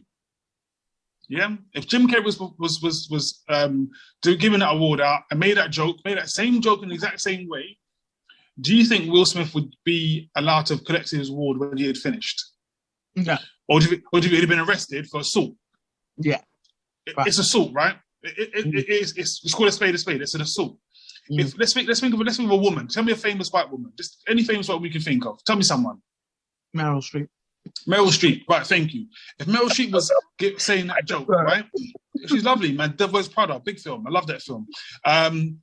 Yeah? If Jim Carrey was giving that award out and made that same joke in the exact same way, do you think Will Smith would be allowed to collect his award when he had finished? No. Or do you think he'd have been arrested for assault? Yeah. It's assault, right? It's called a spade. It's an assault. Let's think of a woman. Tell me a famous white woman. Just any famous white woman we can think of. Tell me someone. Meryl Streep. Meryl Streep. Right, thank you. If Meryl Streep was saying that joke, right? She's lovely, man. Devil Wears Prada, big film. I love that film.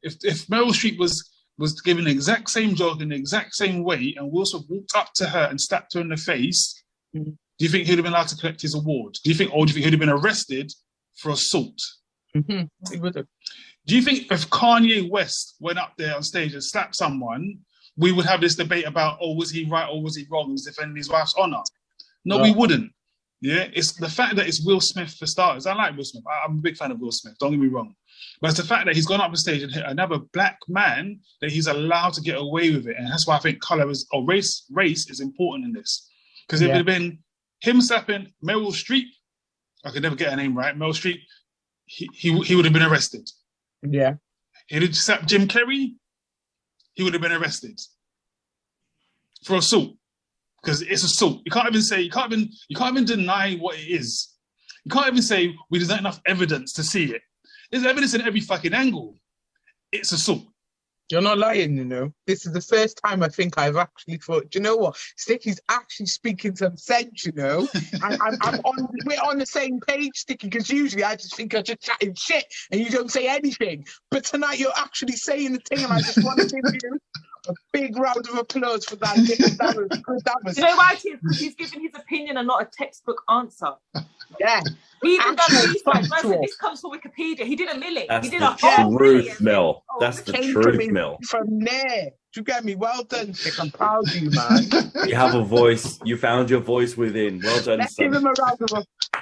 If Meryl Streep was giving the exact same joke in the exact same way, and Will Smith walked up to her and slapped her in the face, do you think he'd have been allowed to collect his award? Do you think he'd have been arrested for assault? He would have. Do you think if Kanye West went up there on stage and slapped someone, we would have this debate about, was he right or was he wrong? Was defending his wife's honor? No, we wouldn't. Yeah, it's the fact that it's Will Smith for starters. I like Will Smith. I'm a big fan of Will Smith. Don't get me wrong. But it's the fact that he's gone up on stage and hit another black man that he's allowed to get away with it. And that's why I think race is important in this. Because if it had been him slapping Meryl Streep, I could never get her name right, Meryl Streep, he would have been arrested. Yeah. He'd have slapped Jim Carrey, he would have been arrested for assault. Because it's assault. You can't even deny what it is. You can't even say there's not enough evidence to see it. There's evidence in every fucking angle. It's assault. You're not lying, you know. This is the first time I think I've actually thought, do you know what? Sticky's actually speaking some sense, you know. We're on the same page, Sticky, because usually I just think I'm just chatting shit and you don't say anything. But tonight you're actually saying the thing, and I just want to give you a big round of applause for that. That was. You know why? He's giving his opinion and not a textbook answer. Yeah. He even done research. This comes from Wikipedia. He did a milli. That's he did the a whole truth, Mel. That's the truth, Mel. From there. Do you get me? Well done, Stick. I'm proud of you, man. You have a voice. You found your voice within. Well done, Let's son. give him a round of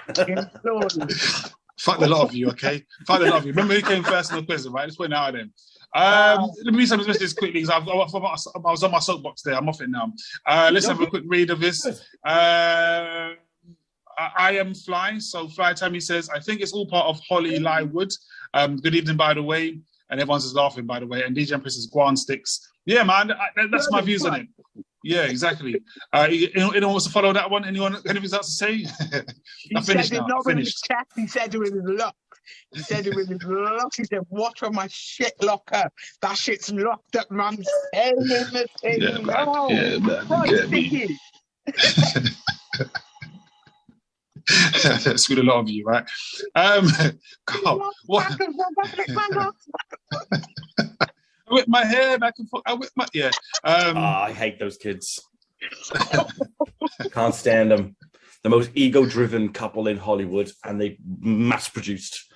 applause. Fuck the lot of you, okay? Fuck the lot of you. Remember who came first in the quiz, right? Let's put it out of them. Let me read some of this quickly because I was on my soapbox there. I'm off it now. Let's have a quick read of this. I am Fly. So Fly Tammy says, I think it's all part of Holly Lywood. Good evening, by the way. And everyone's just laughing, by the way. And DJ Empress is Guan Sticks. Yeah, man, that's my views on it. Yeah, exactly. Anyone wants to follow that one? Anyone anything else to say? I finished now. He said it with his luck. He said it with his luck. He said, watch on my shit locker. That shit's locked up, man. Yeah, man. Yeah, man. Get me. That's with a lot of you, right? God, what? I whip my hair back and forth. I whip my I hate those kids. Can't stand them. The most ego-driven couple in Hollywood, and they mass-produced.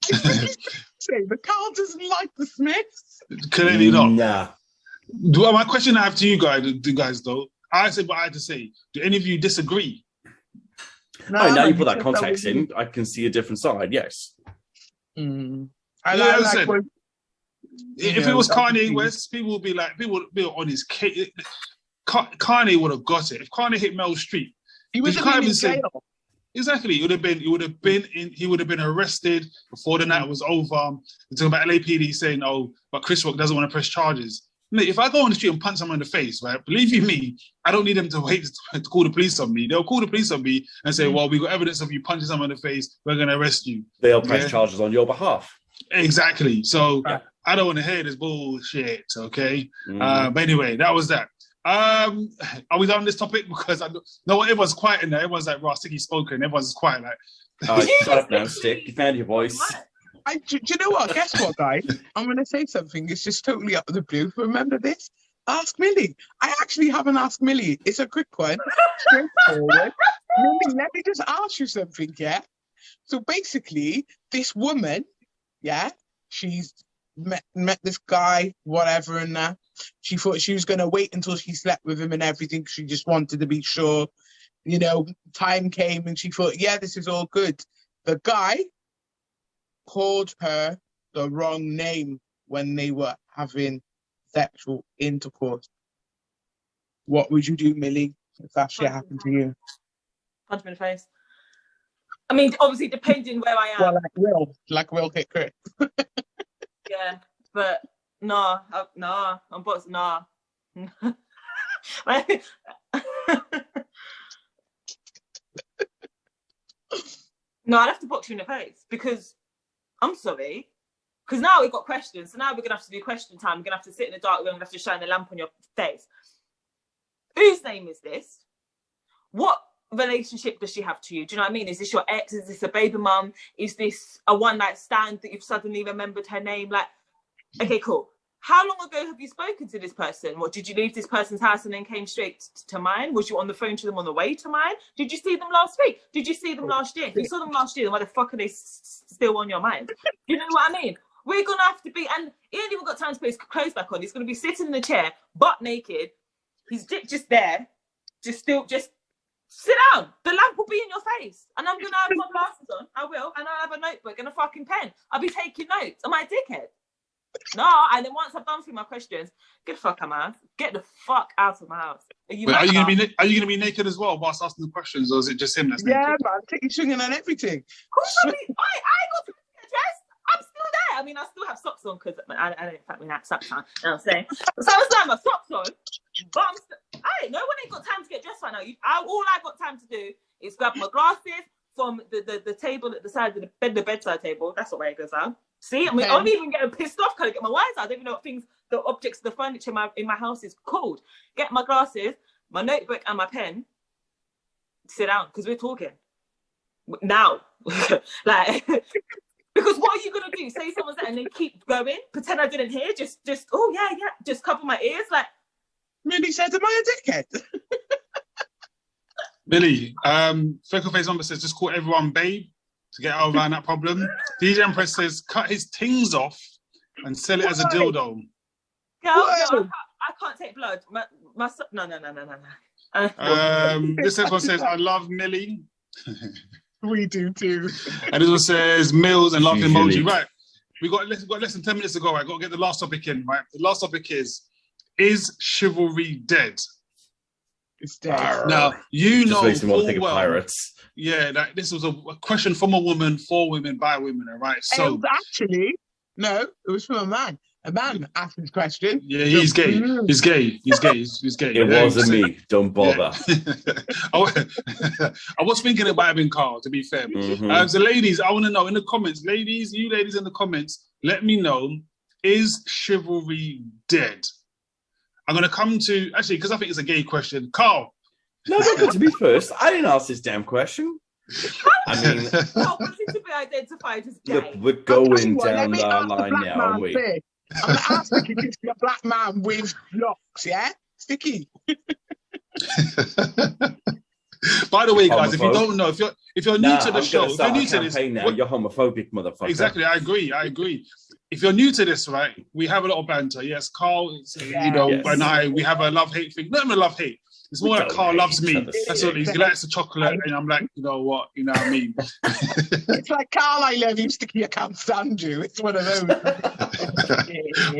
The Carl doesn't like the Smiths. Clearly not. Nah. Well, my question I have to you guys, though, I said what I had to say. Do any of you disagree? No, now you put that context in, I can see a different side. Yes. If it was Kanye West, people would be on his case. Kanye would have got it. If Kanye hit Meryl Streep, he would have been in jail. Exactly, he would have been arrested before the night was over. We're talking about LAPD saying, "Oh, but Chris Rock doesn't want to press charges." Mate, if I go on the street and punch someone in the face, right? Believe you me, I don't need them to wait to call the police on me. They'll call the police on me and say, "Well, we got evidence of you punching someone in the face. We're going to arrest you." They'll press charges on your behalf. Exactly. So I don't want to hear this bullshit. Okay. But anyway, that was that. Are we done on this topic? Because everyone's quiet in there. Everyone's like, "Raw, Sticky spoken." Everyone's quiet like. Shut up now, Stick. You found your voice. Do you know what? Guess what, guys? I'm going to say something. It's just totally out of the blue. Remember this? Ask Millie. I actually haven't asked Millie. It's a quick one. Straightforward. Millie, let me just ask you something, yeah? So basically, this woman, yeah, she's met this guy, whatever, and that. She thought she was going to wait until she slept with him and everything. She just wanted to be sure. You know, time came and she thought, yeah, this is all good. The guy called her the wrong name when they were having sexual intercourse. What would you do, Millie, if that shit happened to you? Punch him in the face. I mean, obviously, depending where I am. Well, like Will hit Chris. Yeah, but nah, I'm boxing, nah. No, I'd have to box you in the face because I'm sorry. Because now we've got questions. So now we're going to have to do question time. We're going to have to sit in the dark room. We're going to have to shine a lamp on your face. Whose name is this? What relationship does she have to you? Do you know what I mean? Is this your ex? Is this a baby mum? Is this a one-night stand that you've suddenly remembered her name? Like, okay, cool. How long ago have you spoken to this person? What, did you leave this person's house and then came straight to mine? Was you on the phone to them on the way to mine? Did you see them last week? Did you see them last year? If you saw them last year, then why the fuck are they still on your mind? You know what I mean? We're going to have to be, and he ain't even got time to put his clothes back on. He's going to be sitting in the chair, butt naked. His dick just there. Just sit down. The lamp will be in your face. And I'm going to have my glasses on. I will. And I'll have a notebook and a fucking pen. I'll be taking notes. Am I a dickhead? No, and then once I've done through my questions, get the fuck out of my house. Get the fuck out of my house. Are you gonna be naked as well whilst asking the questions, or is it just him that's naked? Yeah, man, take your swinging and everything. Of course, I got to get dressed. I'm still there. I mean, I still have socks on because I don't in fact we have socks on. You know what I'm saying? So I still have my socks on, but no one ain't got time to get dressed right now. All I got time to do is grab my glasses from the table at the side of the bedside table. That's what way it goes out. See, I mean, I'm even getting pissed off. Can I get my wires out? I don't even know what the objects, the furniture in my house is called. Get my glasses, my notebook, and my pen. Sit down, because we're talking now. Like, because what are you gonna do? Say someone's there and then keep going, pretend I didn't hear. Just, oh yeah, just cover my ears. Like, Millie said, "Am I a dickhead?" Millie, Freckle Face Number says, just call everyone babe to get out around that problem. DJ Empress says, cut his tings off and sell it as a dildo. I can't take blood. No. This one says, I love Millie. We do too. And this one says, Mills and laughing emoji. Right. we got less than 10 minutes to go. I got to get the last topic in. Right, the last topic is chivalry dead? It's dead. Now you Just know makes me want to full think of well. pirates. Yeah, that this was a question from a woman for women by women. All right, so Actually, no, it was from a man. A man asked this question. yeah, he's gay. He's gay. He's gay. He's gay. It wasn't me. Don't bother. I was thinking it might have been Carl, to be fair. Mhm. So, ladies, I want to know in the comments, ladies, you ladies in the comments, let me know, is chivalry dead? I'm going to come to, actually, because I think it's a gay question. Carl. No, don't go to me first. I didn't ask this damn question. I mean, Not wanting to be identified as gay. look, we're I'll tell going you what, let down me our ask the line black now, man aren't we? first. I'm going to ask Sticky to see a black man with locks, yeah? Sticky. By the way, guys, if you Homophobe. don't know, if you're new to the show, if you're new to this, now, you're homophobic, motherfucker. exactly, I agree. If you're new to this, right, we have a lot of banter. Yes, Carl, you know, Yes. and we have a love-hate thing. Not even a love-hate. It's more We like don't Carl hate loves each me. other. That's all. He likes the chocolate, and I'm like, you know what I mean? It's like, Carl, I love you, Sticky, I can't stand you. It's one of those.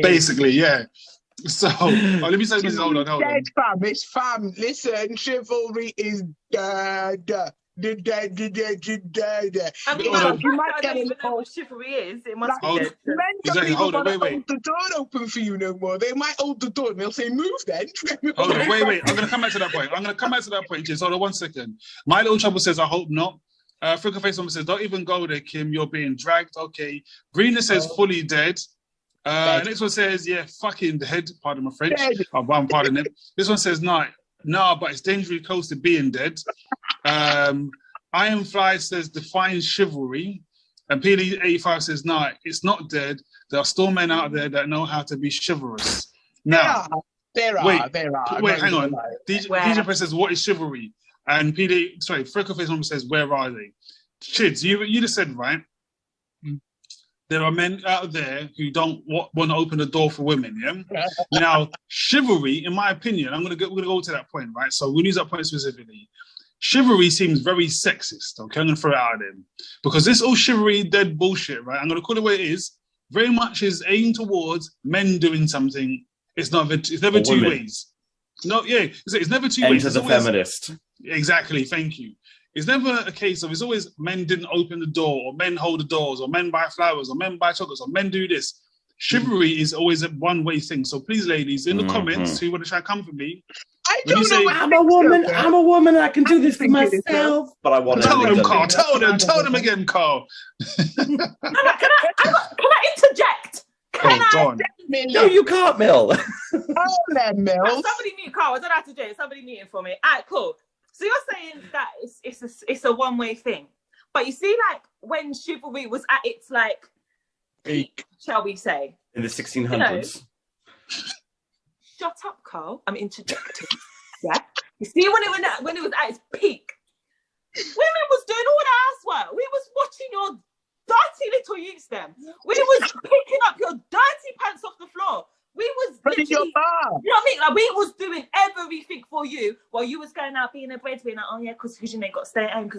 Basically, yeah. So, let me say this. Hold on. Dead, fam. It's fam. Listen, chivalry is dead. Dead. I mean, Hold on. You might I get don't even know involved. what chivalry is. It must Hold be on. dead. Men don't Exactly, even hold on, want to wait. hold the door open for you no more. They might hold the door and they'll say, move then. Hold on, wait. I'm going to come back to that point. Just hold on 1 second. My Little Trouble says, I hope not. Fricker Face Woman says, don't even go there, Kim. You're being dragged. Okay. Brina says, fully dead. Dead. Next one says, yeah, fucking dead. Pardon my French. Dead. I'm pardon it. This one says, no, but it's dangerously close to being dead. Ironfly says, define chivalry. And PD85 says, no, it's not dead. There are still men out there that know how to be chivalrous. Now, There are. wait, I'm wait, not hang gonna on. lie. DJ Press says, what is chivalry? And Freckle Face Woman says, where are they? Chids, you just said, right? There are men out there who don't want to open the door for women, yeah? Now, chivalry, in my opinion, we're gonna go to that point, right? So we'll use that point specifically. Chivalry seems very sexist, okay? I'm gonna throw it out there. Because this all chivalry dead bullshit, right? I'm gonna call it what it is. Very much is aimed towards men doing something. It's never Or two women. ways. No, yeah, it's never two ways. Enter It's the always- feminist. Exactly, thank you. It's never a case of, it's always men didn't open the door, or men hold the doors, or men buy flowers, or men buy chocolates, or men do this. Chivalry is always a one-way thing. So please, ladies, in the comments, who want to try to come for me, I When you don't know say- what I'm a woman. I'm a woman. I can do this for think it is, myself. But I want tell them, to. Carl, tell them again, Carl. Can I interject? Oh, go on. No, you can't, Mel. Oh, them Mills. Somebody mute Carl. I don't know how to do it. Somebody mute it for me. All right, cool. So you're saying that it's a one-way thing, but you see, like when chivalry was at its like peak, shall we say? In the 1600s. Shut up, Carl. I'm interjecting. Yeah. You see, when it was at its peak, women was doing all the housework. We was watching your dirty little youths. Them. We was picking up your dirty pants off the floor. We was Running your literally, bar. you know what I mean? Like we was doing everything for you while you was going out being a breadwinner. Oh yeah, because you ain't got to stay at home.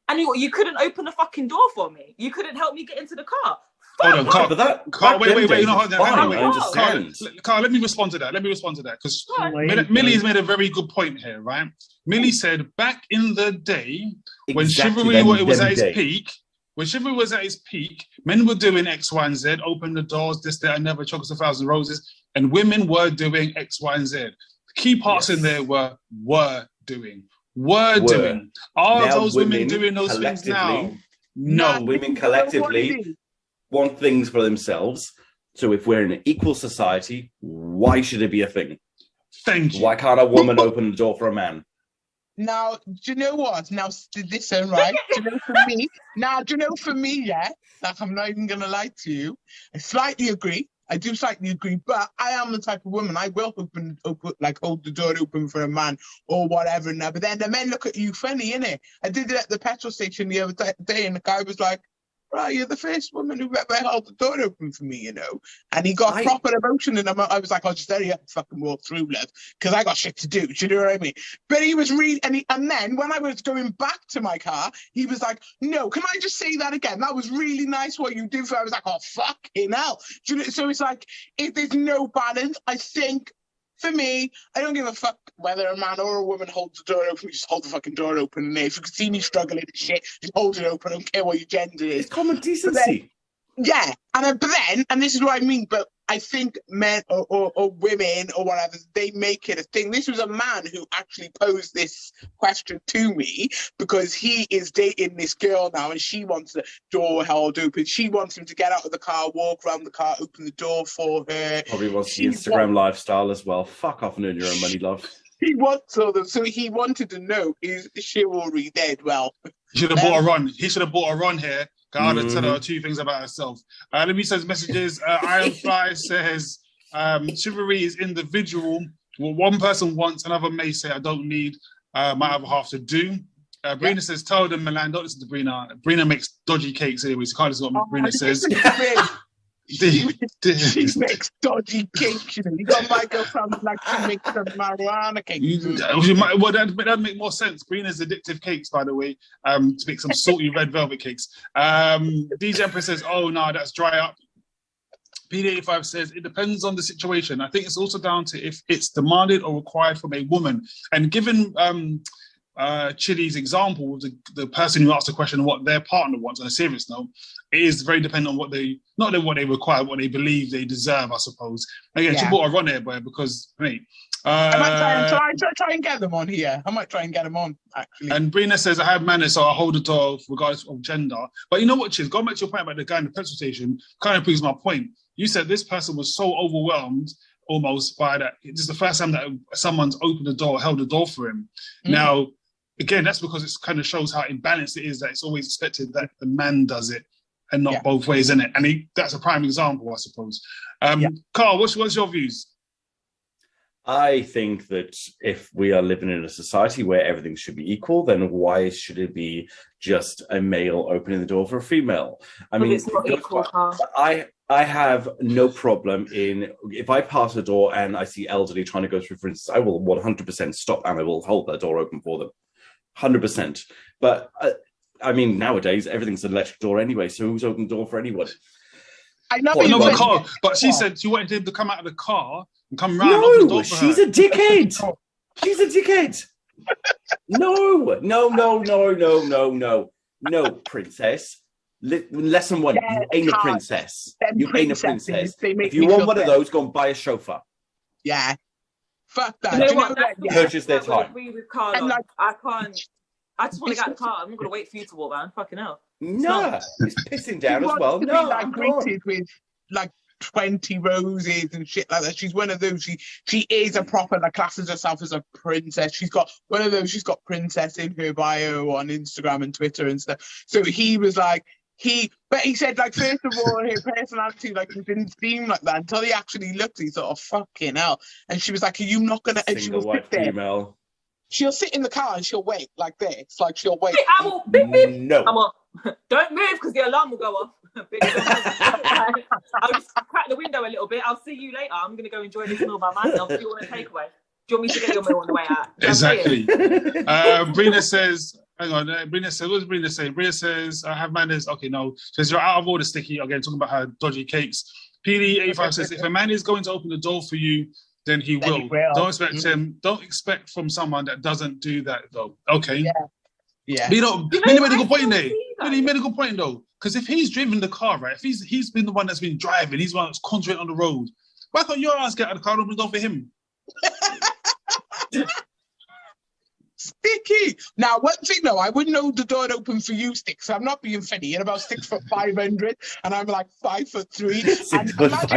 And you couldn't open the fucking door for me. You couldn't help me get into the car. Hold on, Carl. But that. Carl, back wait, then, you know, hold Dave, on, fine, hang on, I understand. Carl, let me respond to that. Because Go on. Millie's made a very good point here, right? Millie said back in the day, when Exactly, chivalry was them at its day. peak, men were doing X, Y, and Z, open the doors, this, that, and never, chocolates, 1,000 roses, and women were doing X, Y, and Z. The key parts Yes. in there were doing. Were. Are Now those women women doing those things now? collectively- No. Women collectively want things for themselves. So if we're in an equal society, why should it be a thing? Thank you. Why can't a woman open the door for a man? Now, do you know what? Now, listen, right? Do you know for me, yeah? Like, I'm not even going to lie to you. I slightly agree. I do slightly agree, but I am the type of woman, I will open like hold the door open for a man or whatever now. But then the men look at you funny, innit? I did it at the petrol station the other day and the guy was like, right, you're the first woman who ever held the door open for me, you know. And he got proper emotion, and I was like, I'll just hurry up and fucking walk through, love, because I got shit to do. Do you know what I mean? But he was really, and then when I was going back to my car, he was like, no, can I just say that again? That was really nice what you did for. I was like, oh, fucking hell. Do you know, so it's like, if there's no balance, I think, for me, I don't give a fuck whether a man or a woman holds the door open. Just hold the fucking door open. And if you can see me struggling and shit, just hold it open. I don't care what your gender is. It's common decency. Yeah, but then, and this is what I mean, but I think men or women or whatever, they make it a thing. This was a man who actually posed this question to me because he is dating this girl now and she wants the door held open. She wants him to get out of the car, walk around the car, open the door for her. Probably wants the Instagram lifestyle as well. Fuck off and earn your own money, love. He wants all them, so he wanted to know, is chivalry dead? Well, he should have bought a run. He should have bought a run here. I'd have tell her 2 things about herself. Let me send messages. Ironfly says chivalry is individual. What one person wants, another may say I don't need. My other half to do. Brina says, tell them, Milan, don't listen to Brina. Brina makes dodgy cakes anyways. Can't listen to what Brina says. She makes dodgy cakes. You know, you got my girlfriend like she makes some marijuana cakes. Well, that'd make more sense. Brina's addictive cakes, by the way, to make some salty red velvet cakes. DJ Empress says, "Oh no, that's dry up." PD85 says it depends on the situation. I think it's also down to if it's demanded or required from a woman. And given Chili's example, the person who asked the question what their partner wants on a serious note, it is very dependent on what they require, what they believe they deserve, I suppose. Again, she bought a run here, boy, because mate. I might try and get them on here. I might try and get them on, actually. And Brina says, I have manners, so I hold the door regardless of gender. But you know what, Chiz? Going back to your point about the guy in the petrol station kind of proves my point. You said this person was so overwhelmed almost by that. This is the first time that someone's opened the door, held the door for him. Now, again, that's because it kind of shows how imbalanced it is that it's always expected that the man does it and not both ways, isn't it? And that's a prime example, I suppose. Carl, what's your views? I think that if we are living in a society where everything should be equal, then why should it be just a male opening the door for a female? I mean, it's not equal, Carl. I have no problem if I pass a door and I see elderly trying to go through, for instance, I will 100% stop and I will hold that door open for them. 100%. But I mean, nowadays, everything's an electric door anyway, so who's opening the door for anyone? I know, but she said she wanted him to come out of the car and come round. No, she's a dickhead. She's a dickhead. No, princess. Lesson 1, you ain't a princess. You ain't a princess. If you want one of those, go and buy a chauffeur. Yeah. Fuck that. You know what? Purchase their time. I agree with Carl. I can't. I just want to get out of the car. I'm not going to wait for you to walk, man. Fucking hell. No, it's pissing down as well. No, be, like, greeted with like 20 roses and shit like that. She's one of those. She is a proper, like, classes herself as a princess. She's got one of those. She's got princess in her bio on Instagram and Twitter and stuff. So he was like, but he said, like, first of all, her personality, like, it didn't seem like that until he actually looked. He thought, oh, fucking hell. And she was like, are you not gonna? And she will sit there. Female. She'll sit in the car and she'll wait like this, like she'll wait. I will, beep, beep. No. I'm on. Don't move because the alarm will go off. I'll just crack the window a little bit. I'll see you later. I'm going to go enjoy this meal by myself. Do you want a takeaway? Do you want me to get your meal on the way out? Exactly. Brina says, hang on. Brina says, what does Brina say? Brina says, I have manners. Okay, no. Says, you're out of order, Sticky. Again, talking about her dodgy cakes. PD85 says, if a man is going to open the door for you, then he will. Don't expect him. Don't expect from someone that doesn't do that, though. Okay. Yeah. But he made a good point there. He made a good point, though. Because if he's driven the car, right? If he's been the one that's been driving, he's the one that's concentrating on the road. Why can't your ass get out of the car and open the door for him? Sticky. Now, one thing though, I wouldn't hold the door open for you, Sticks. I'm not being funny. You're about 6'5", and I'm like 5'3". 6'5".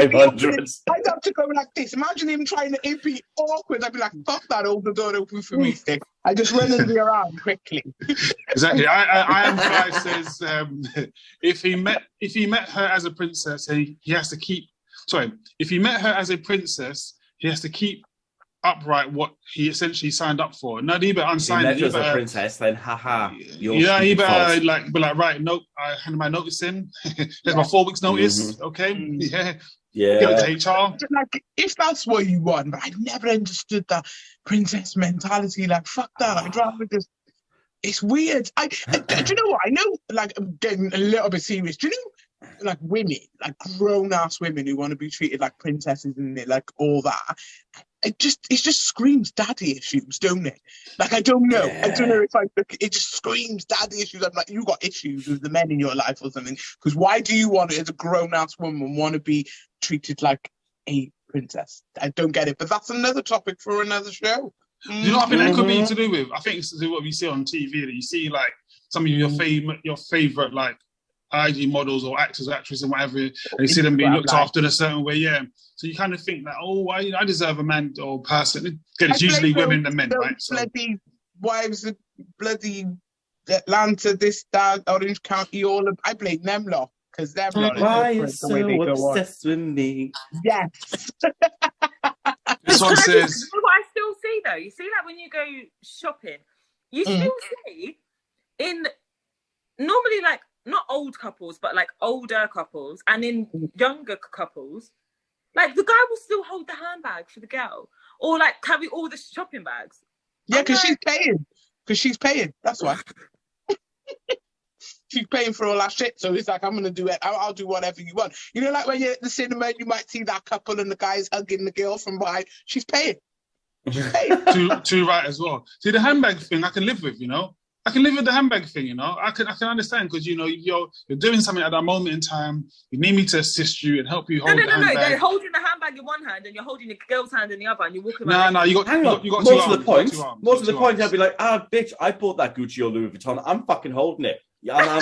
I'd have to go like this. Imagine him trying to. It'd be awkward. I'd be like, "Fuck that! Hold the door open for me, Stick." I just run into your arm quickly. Exactly. I am guy says if he met her as a princess, he has to keep. Sorry, if he met her as a princess, he has to keep upright what he essentially signed up for. No, he better unsign it. He as a princess, then haha. Yeah, he better be like, right, nope, I handed my notice in. There's my 4 weeks notice. Okay. Yeah. Give it to HR. Like, if that's what you want, but I never understood that princess mentality. Like, fuck that. I'd rather just. It's weird. Do you know what? I know, like, I'm getting a little bit serious. Do you know, like, women, like, grown-ass women who want to be treated like princesses and, like, all that? It just screams daddy issues, don't it? Like, I don't know. Yeah. I don't know if it just screams daddy issues. I'm like, you got issues with the men in your life or something. Because why do you want it as a grown-ass woman want to be treated like a princess? I don't get it. But that's another topic for another show. Do you know what I think that could be to do with? I think it's to do with what we see on TV. That you see, like, some of your favorite, like, IG models or actors or actresses and whatever, and you see them being looked after in a certain way, So you kind of think that, I deserve a man or person. Again, it's usually women than men, right? So, bloody wives of bloody Atlanta, this, that, Orange County, I blame them lot, because them lot are so obsessed with me. Yes. This one says... What I still see, though, you see, like, when you go shopping, you still see normally, like, not old couples, but like older couples, and in younger couples, like the guy will still hold the handbag for the girl, or like carry all the shopping bags. Yeah, because she's paying. Because she's paying. That's why. She's paying for all that shit. So it's like, I'm gonna do it. I'll do whatever you want. You know, like when you're at the cinema, you might see that couple and the guy's hugging the girl from behind. She's paying. She's paying. too right as well. See, the handbag thing I can live with, you know. I can live with the handbag thing, you know. I can understand because, you know, you're doing something at that moment in time. You need me to assist you and help you hold the handbag. No. They're holding the handbag in one hand and you're holding the girl's hand in the other, and you're walking around. No, you got most of the point. Most of the point, I'll be like, bitch, I bought that Gucci or Louis Vuitton. I'm fucking holding it. Yeah,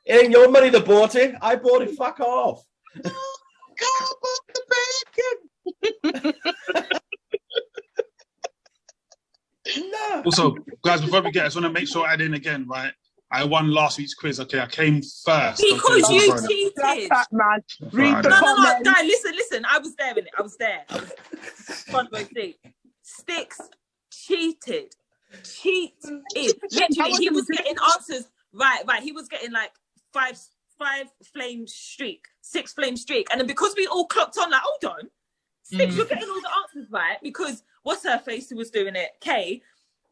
it ain't your money that bought it. I bought it. Fuck off. God, the bacon. No. Also, guys, before we get, I just want to make sure I add in again, right? I won last week's quiz. Okay, I came first. Because you cheated. That, man. Read the comments. No, listen. I was there. I was front row seat. Sticks cheated. Literally, he was getting answers. Right. He was getting like five flame streak, 6 flame streak, and then because we all clocked on, like, hold on, Sticks, you're getting all the answers right because what's her face who was doing it? Kaylee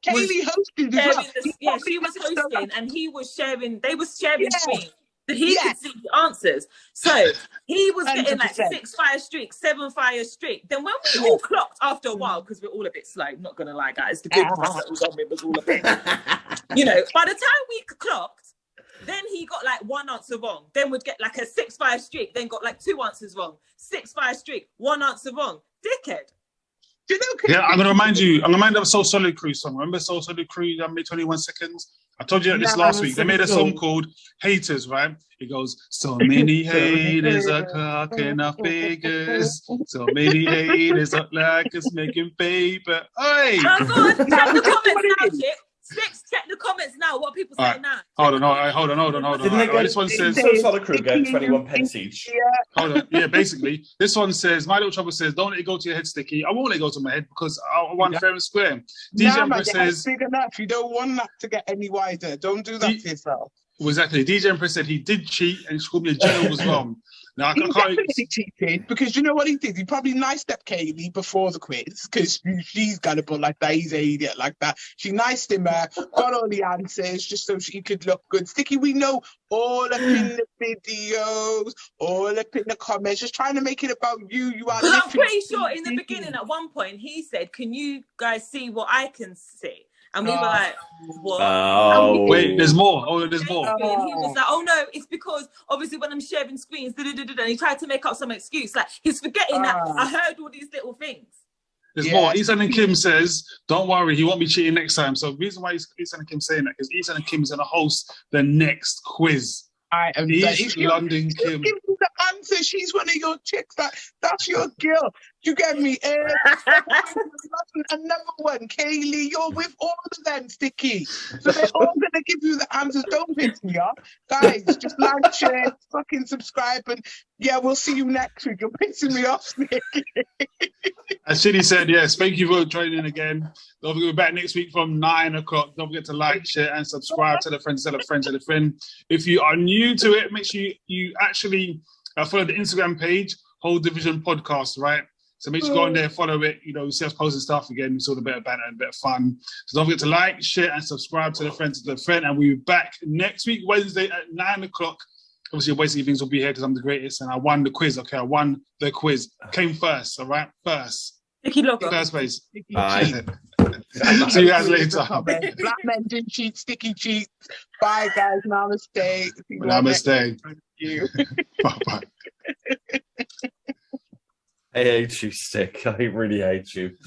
hosted as well. She was hosting and he was sharing. They were sharing screens that he could see the answers. So he was getting like 6 fire streak, 7 fire streak. Then when we all clocked after a while, because we're all a bit slow, not gonna lie, guys, the group that was on me was all a bit. You know, by the time we clocked, then he got like 1 answer wrong. Then we'd get like a 6 fire streak. Then got like 2 answers wrong. 6 fire streak, 1 answer wrong. Dickhead. I'm gonna remind you of Soul Solid Crew song. Remember Soul Solid Crew that made 21 seconds? I told you this last week. They made a song called Haters, right? It goes, so many haters are clocking our figures. So many haters look like it's making paper. Hey! Check the comments now, shit. Sticks, check the comments now. What are people saying now? Hold on. This one says, So Solid Crew get 21 pence each. Hold on. Yeah, basically. This one says, My Little Trouble says, don't let it go to your head, Sticky. I won't let it go to my head because I want fair and square. DJ Empress says, big enough. You don't want that to get any wider. Don't do that to yourself. Well, exactly. DJ Empress said he did cheat and she called me a general as well. Now, he definitely cheated because you know what he did? He probably nice-stepped Kaylee before the quiz because she's gullible like that. He's an idiot like that. She niced him, got all the answers just so she could look good. Sticky, we know all up in the videos, all up in the comments, just trying to make it about you. You are. I'm pretty sure in the beginning, at one point, he said, "Can you guys see what I can see?" And we were like, what? Oh. Wait, there's more. There's more. And he was like, oh no, it's because obviously when I'm sharing screens, and he tried to make up some excuse. Like, he's forgetting that I heard all these little things. There's more. Isan and Kim says, don't worry, he won't be cheating next time. So the reason why Isan and Kim saying that is Isan and Kim is going to host the next quiz. London Kim. Give me the So she's one of your chicks. That's your girl. You get me? And number one, Kaylee, you're with all of them, Sticky. So they're all gonna give you the answers. Don't piss me off, guys. Just like, share, fucking subscribe, and yeah, we'll see you next week. You're pissing me off, Sticky. As Shitty said, yes, thank you for joining in again. Don't forget, we're back next week from 9 o'clock. Don't forget to like, share, and subscribe. Tell a friend, tell a friend, tell a friend. If you are new to it, make sure you actually follow the Instagram page, Whole Division Podcast, right? So make sure you go on there, follow it. You know, see us posting stuff again. It's all a bit of banter and a bit of fun. So don't forget to like, share, and subscribe to the friend, and we'll be back next week, Wednesday at 9 o'clock. Obviously, your Wasting Evenings will be here because I'm the greatest, and I won the quiz. Okay, I won the quiz. Came first, all right? First. Sticky logo. First place. Bye. See you guys later. Black men didn't cheat, Sticky cheat. Bye, guys. Namaste. Namaste. Thank you. Bye-bye. I hate you, Stick. I really hate you.